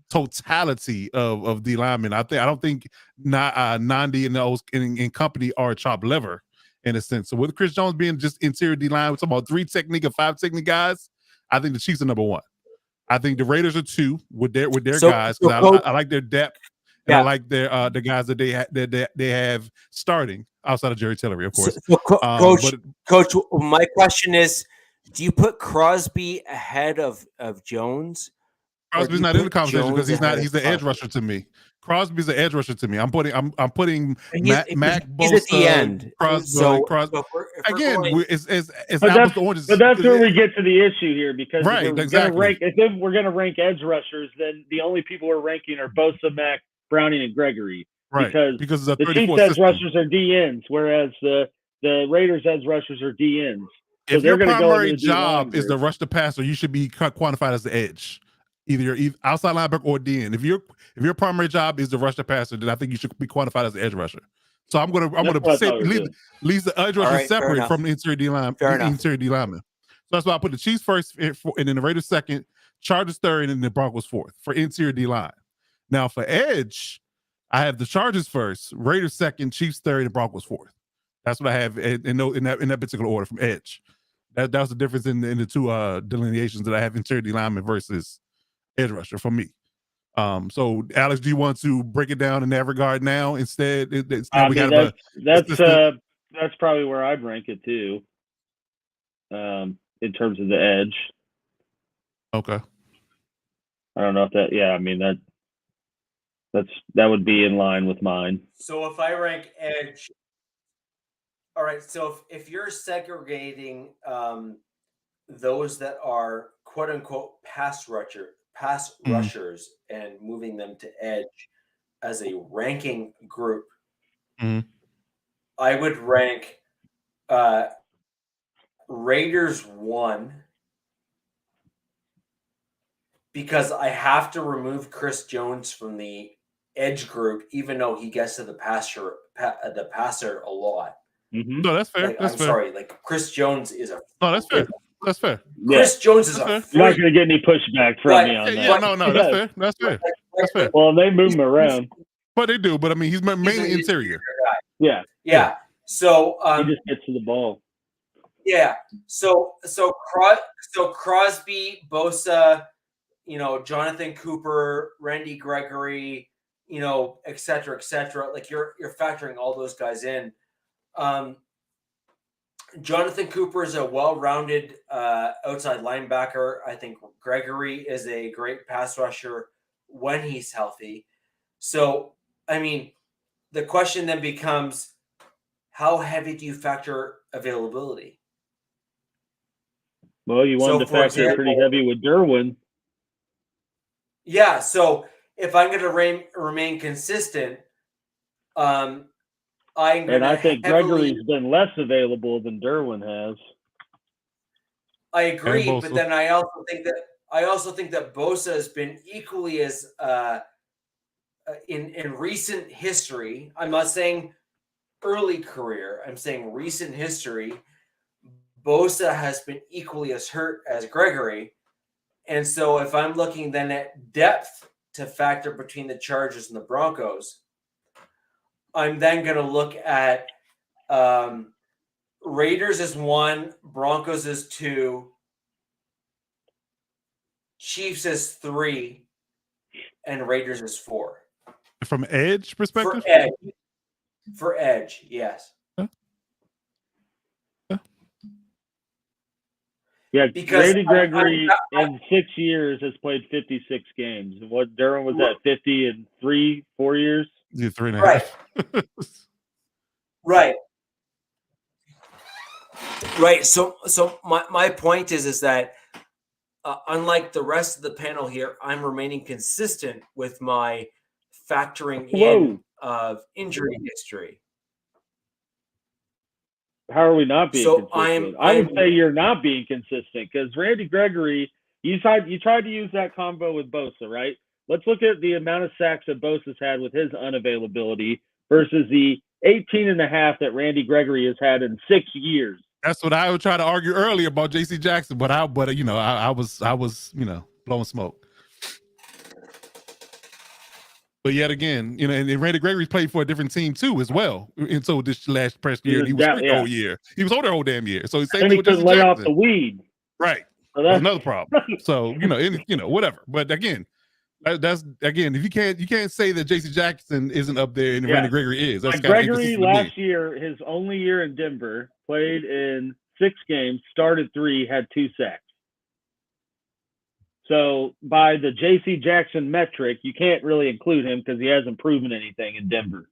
totality of D linemen, I don't think Nandi and those in company are chopped liver in a sense. So with Chris Jones being just interior D line, we're talking about 3 technique or 5 technique guys. I think the Chiefs are number 1. I think the Raiders are 2 with their guys. I like their depth, and I like their the guys that they have starting outside of Jerry Tillery, of course. Coach, my question is, do you put Crosby ahead of Jones? Crosby's not in the conversation because he's the edge rusher to me. Crosby's the edge rusher to me. I'm putting Mac Bosa, he's at the end. Crosby. Again, it's apples to oranges. But that's where we get to the issue here, because exactly. If we're going to rank edge rushers, then the only people we're ranking are Bosa, Mac, Browning, and Gregory. Right. Because the Chiefs edge rushers are DNs, whereas the Raiders edge rushers are DNs. So if your primary job is to rush the passer, you should be quantified as the edge. Either you're outside linebacker or DN. If your primary job is to rush the passer, then I think you should be quantified as an edge rusher. So I'm gonna say leave the edge rusher separate from the interior D line. Interior D lineman. So that's why I put the Chiefs first, and then the Raiders second, Chargers third, and then the Broncos fourth for interior D line. Now for edge, I have the Chargers first, Raiders second, Chiefs third, and Broncos fourth. That's what I have in that particular order from edge. That was the difference in the two delineations that I have interior D lineman versus edge rusher for me. So Alex, do you want to break it down in that regard now instead? That's probably where I'd rank it too, in terms of the edge. Okay. I don't know if that would be in line with mine. So if I rank edge, all right. So if you're segregating those that are quote unquote pass rushers and moving them to edge as a ranking group, I would rank Raiders 1 because I have to remove Chris Jones from the edge group, even though he gets to the passer a lot. No, that's fair. I'm sorry, like Chris Jones is a. No, that's fair. That's fair. Chris Jones is You're not going to get any pushback from me on that. Yeah, no, that's fair. That's fair. That's fair. Well, they move him around. But they do. But I mean, he's mainly interior. Yeah. So he just gets to the ball. Yeah. So Crosby, Bosa, Jonathan Cooper, Randy Gregory, et cetera, et cetera. Like you're factoring all those guys in. Jonathan Cooper is a well-rounded outside linebacker. I think Gregory is a great pass rusher when he's healthy. So, I mean, the question then becomes, how heavy do you factor availability? Well, you wanted to factor it pretty heavy with Derwin. Yeah, so if I'm going to remain consistent, I think Gregory's been less available than Derwin has. I agree, but then I also think that Bosa has been equally as in recent history. I'm not saying early career. I'm saying recent history. Bosa has been equally as hurt as Gregory. And so if I'm looking then at depth to factor between the Chargers and the Broncos, I'm then going to look at Raiders as 1, Broncos as 2, Chiefs as 3, and Raiders as 4. From edge perspective? For edge, yes. Yeah, because Randy Gregory in 6 years has played 56 games. What Derwin was at 50 in 4 years? Yeah, 3.5. Right. Right. So my point is that unlike the rest of the panel here, I'm remaining consistent with my factoring in of injury history. How are we not being consistent? I would say you're not being consistent because Randy Gregory, you tried to use that combo with Bosa, right? Let's look at the amount of sacks that Bosa's had with his unavailability versus the 18.5 that Randy Gregory has had in 6 years. That's what I would try to argue earlier about J.C. Jackson, but I was blowing smoke. But yet again, and Randy Gregory's played for a different team too, as well. And so this last press year, he was hurt the whole year. He was older the whole damn year. So same thing with J.C. lay Jackson. off the weed, right? So that's another problem. So whatever. But again, that's if you can't say that J.C. Jackson isn't up there and Randy Gregory is. That's like Gregory last year, his only year in Denver, played in 6 games, started 3, had 2 sacks. So by the J.C. Jackson metric, you can't really include him because he hasn't proven anything in Denver.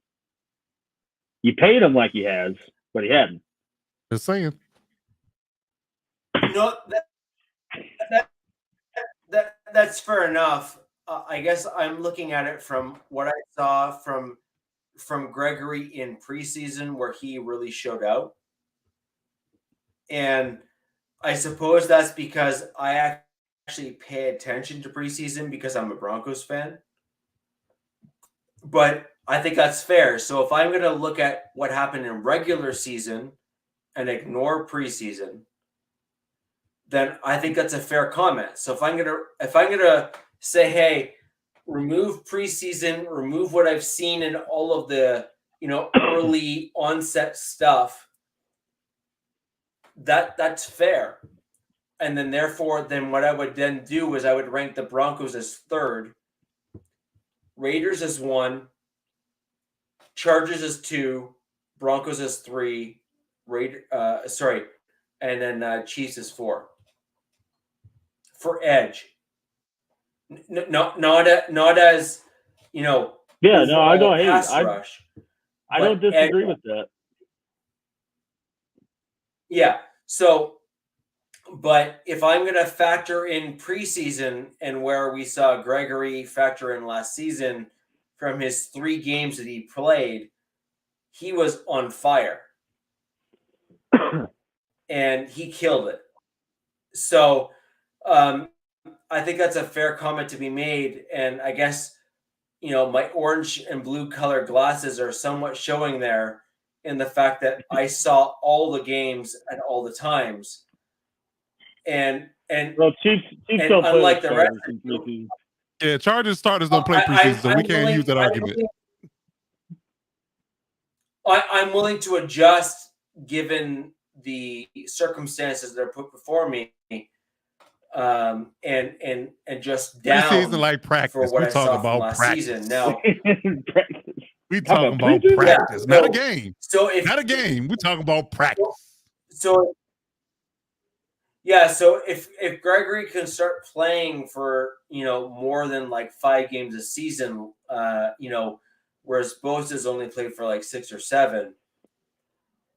You paid him like he has, but he hadn't. Just saying. No, that's fair enough. I guess I'm looking at it from what I saw from Gregory in preseason, where he really showed out, and I suppose that's because I actually pay attention to preseason because I'm a Broncos fan. But I think that's fair. So if I'm going to look at what happened in regular season and ignore preseason, then I think that's a fair comment. So if I'm gonna say, hey, remove preseason, remove what I've seen in all of the early onset stuff, that's fair. And then therefore, what I would then do is I would rank the Broncos as 3rd, Raiders as 1, Chargers as 2, Broncos as 3, and then Chiefs as 4. For edge, not as Yeah, no, I don't hate rush. I don't disagree with that. Yeah. So, but if I'm going to factor in preseason and where we saw Gregory factor in last season from his 3 games that he played, he was on fire and he killed it. So, I think that's a fair comment to be made. And I guess, my orange and blue color glasses are somewhat showing there in the fact that I saw all the games at all the times. And Chiefs don't unlike play the rest of the yeah, Chargers starters don't play preseason, so we can't use that argument. I'm willing to adjust given the circumstances that are put before me, and just down season like practice. For what we I talking saw about last practice. season. Now, we talking about practice, not a game. So if not a game, we talking about practice. So if Gregory can start playing for more than like 5 games a season, whereas Bosa's only played for like 6 or 7,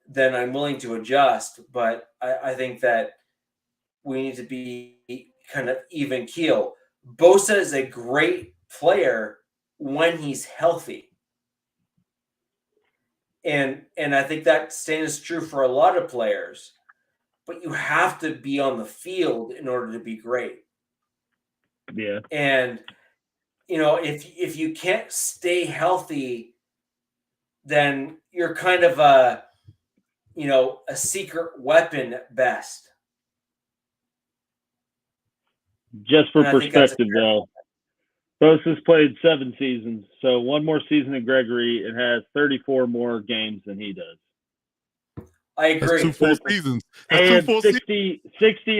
then I'm willing to adjust. But I think that we need to be kind of even keel. Bosa is a great player when he's healthy. And I think that stands true for a lot of players. But you have to be on the field in order to be great. Yeah. And if you can't stay healthy, then you're kind of a secret weapon at best. Just for perspective, though, Bosa's played 7 seasons, so one more season than Gregory, and has 34 more games than he does. I agree. That's 2 full seasons. That's 2 full 60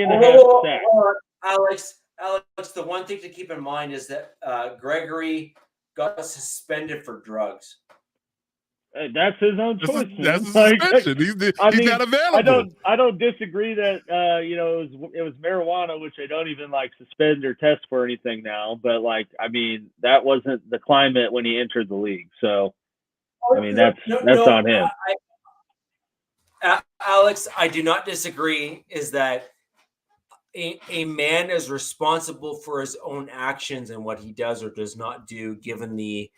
and a half sacks. Alex, the one thing to keep in mind is that Gregory got suspended for drugs. That's his own choice. That's his suspension. He's not available. I don't disagree that it was marijuana, which they don't even suspend or test for anything now. But that wasn't the climate when he entered the league. So that's on him. Alex, I do not disagree. Is that a man is responsible for his own actions and what he does or does not do, given the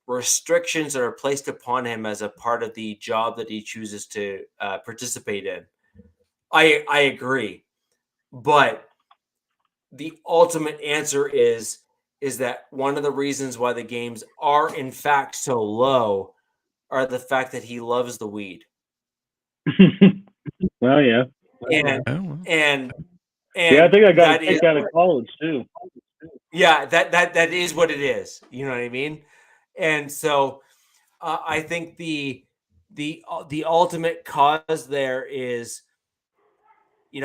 restrictions that are placed upon him as a part of the job that he chooses to participate in. I agree, but the ultimate answer is that one of the reasons why the games are in fact so low are the fact that he loves the weed. Well, yeah, and I think I got kicked out of college too. Yeah, that is what it is. You know what I mean? And so I think the ultimate cause there is, he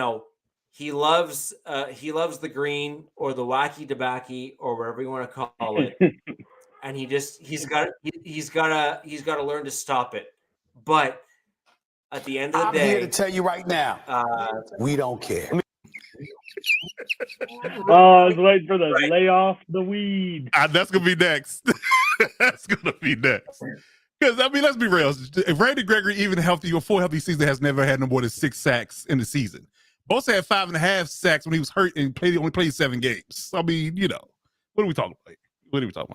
loves the green or the wacky tobacco or whatever you want to call it, and he's got to learn to stop it. But at the end of the day, I'm here to tell you right now, we don't care. I was waiting for the lay off the weed. That's gonna be next. That's gonna be next. Because let's be real. If Randy Gregory, even healthy or full healthy season, has never had no more than 6 sacks in the season. Bosa had 5.5 sacks when he was hurt and only played 7 games. I mean, what are we talking about? What are we talking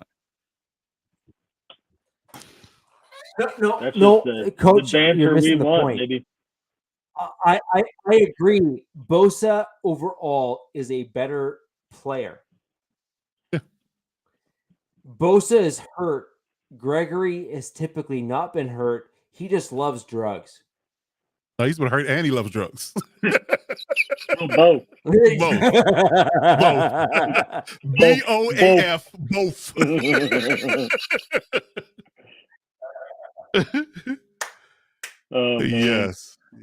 about? No, Coach, you're missing the point. Maybe. I agree. Bosa overall is a better player. Yeah. Bosa is hurt. Gregory has typically not been hurt. He just loves drugs. No, he's been hurt and he loves drugs. Both. Both. BOAF. Both.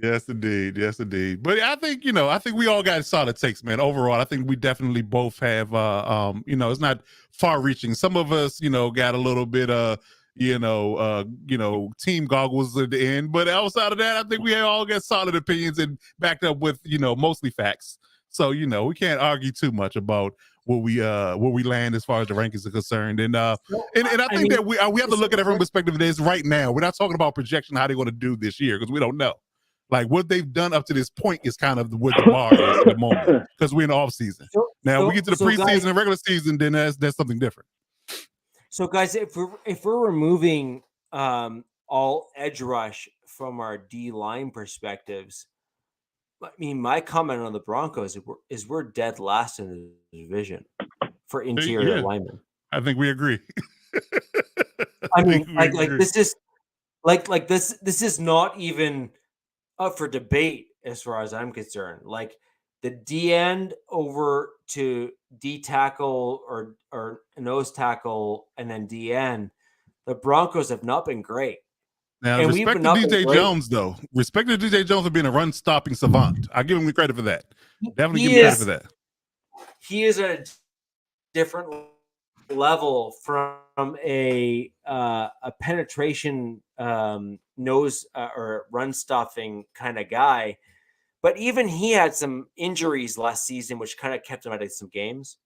Yes, indeed. But I think we all got solid takes, man. Overall, I think we definitely both have it's not far reaching. Some of us, got a little bit team goggles at the end, but outside of that, I think we all got solid opinions and backed up with mostly facts. So we can't argue too much about where we land as far as the rankings are concerned. And I think that we have to look at it from the perspective of this right now. We're not talking about projection, how they're going to do this year, because we don't know. What they've done up to this point is kind of what the bar is at the moment, because we're in the off season. Now we get to the preseason and regular season, then that's something different. So guys, if we're removing all edge rush from our D line perspectives, I mean, my comment on the Broncos is we're dead last in the division for interior linemen. I think we agree. This is not even up for debate as far as I'm concerned. The D end over to D tackle or nose tackle and then D end, the Broncos have not been great. Now, And respect to DJ Jones, though. Respect to DJ Jones for being a run-stopping savant. I give him credit for that. Definitely give him credit for that. He is a different level from a penetration nose or run-stuffing kind of guy. But even he had some injuries last season, which kind of kept him out of some games.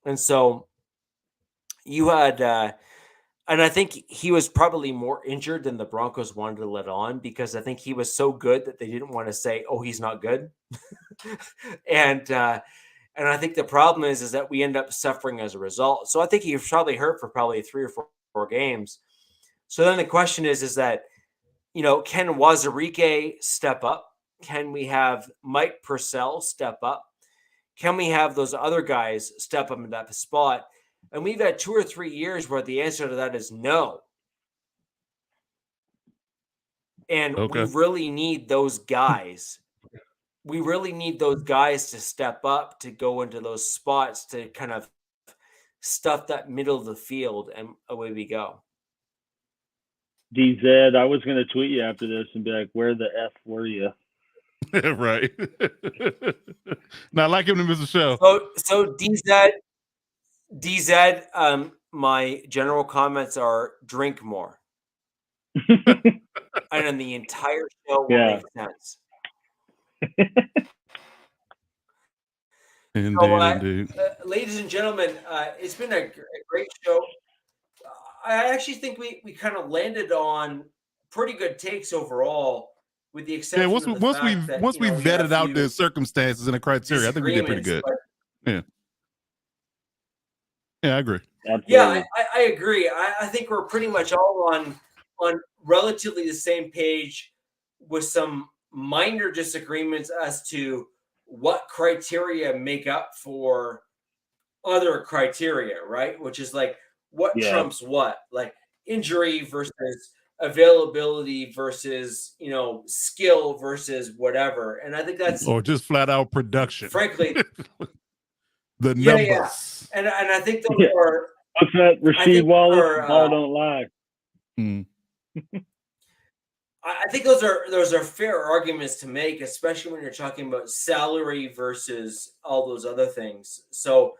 And so you had, and I think he was probably more injured than the Broncos wanted to let on, because I think he was so good that they didn't want to say, "Oh, he's not good." and I think the problem is that we end up suffering as a result. So I think he was probably hurt for probably 3 or 4 games. So then the question is that, can Wazirike step up? Can we have Mike Purcell step up? Can we have those other guys step up in that spot? And we've had 2 or 3 years where the answer to that is no. And we really need those guys. We really need those guys to step up, to go into those spots, to kind of stuff that middle of the field, and away we go. DZ, I was going to tweet you after this and be like, where the F were you? Right. Now, I like him to miss the show. So DZ, my general comments are drink more. And then the entire show will make sense. Indeed. Ladies and gentlemen, it's been a great show. I actually think we kind of landed on pretty good takes overall, with the exception once we vetted out the circumstances and the criteria, I think we did pretty good. Yeah, I agree. Absolutely. Yeah, I agree. I think we're pretty much all on relatively the same page, with some minor disagreements as to what criteria make up for other criteria, right? Which is like what trumps what, like injury versus availability versus, skill versus whatever. And I think that's, or just flat out production. Frankly, the numbers. Yeah. And I think those are. What's that? Rasheed Wallace, ball don't lie. I think those are fair arguments to make, especially when you're talking about salary versus all those other things. So,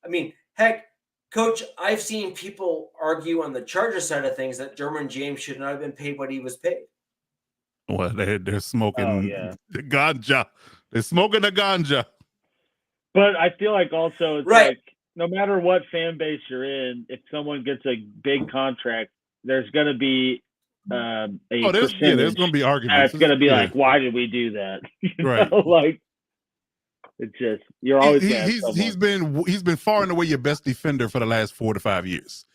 I mean, heck, Coach, I've seen people argue on the Chargers side of things that Derwin James should not have been paid what he was paid. Well, they're smoking the ganja. They're smoking the ganja. But I feel like also it's right. Like no matter what fan base you're in, if someone gets a big contract, there's going to be there's going to be arguments. It's going to be like, why did we do that? Right. Like, it's just you're always. He's been far and away your best defender for the last 4 to 5 years.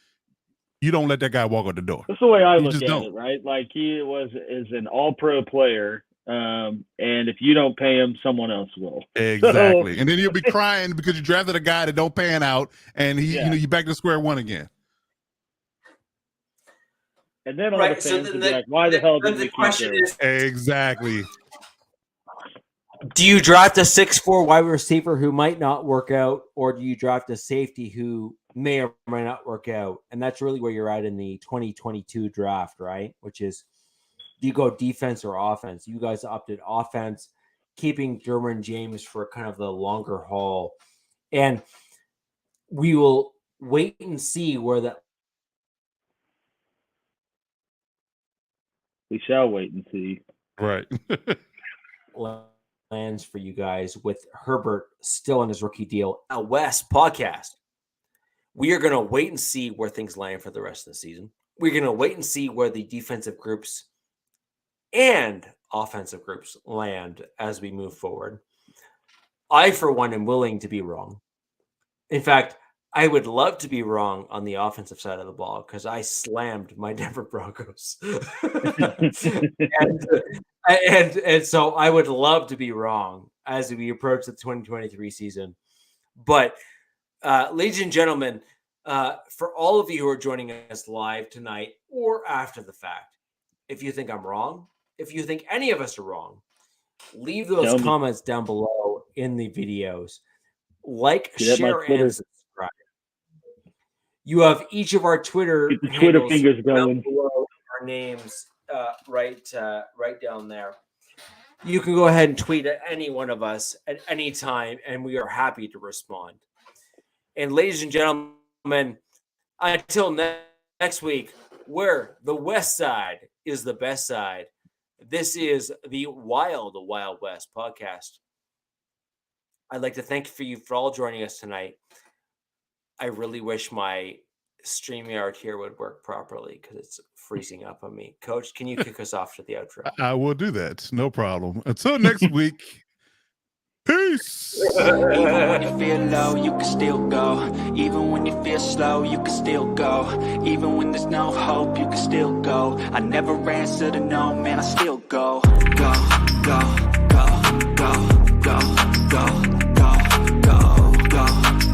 You don't let that guy walk out the door. That's the way I look at it, right? Like he is an all-pro player, and if you don't pay him, someone else will. Exactly, and then you'll be crying because you drafted a guy that don't pan out, and you back to square one again. And then all the fans will be like, "Why the hell did we keep doing?" Exactly. Do you draft a 6'4" wide receiver who might not work out, or do you draft a safety who may or may not work out? And that's really where you're at in the 2022 draft, right? Which is, do you go defense or offense? You guys opted offense, keeping Derwin James for kind of the longer haul. And we will wait and see where that. We shall wait and see. Right. Plans for you guys with Herbert still on his rookie deal. West podcast. We are going to wait and see where things land for the rest of the season. We're going to wait and see where the defensive groups and offensive groups land as we move forward. I, for one, am willing to be wrong. In fact, I would love to be wrong on the offensive side of the ball because I slammed my Denver Broncos. and so I would love to be wrong as we approach the 2023 season. But ladies and gentlemen, for all of you who are joining us live tonight or after the fact, if you think I'm wrong, if you think any of us are wrong, leave those comments down below in the videos. Like, share, and subscribe. You have each of our Twitter fingers going below our names right down there. You can go ahead and tweet at any one of us at any time, and we are happy to respond. And ladies and gentlemen, until next week, where the West Side is the best side, this is the Wild West podcast. I'd like to thank you for all joining us tonight. I really wish my StreamYard here would work properly because it's freezing up on me. Coach, can you kick us off to the outro? I will do that. No problem. Until next week. Peace. Even when you feel low, you can still go. Even when you feel slow, you can still go. Even when there's no hope, you can still go. I never answer to no, man, I still go.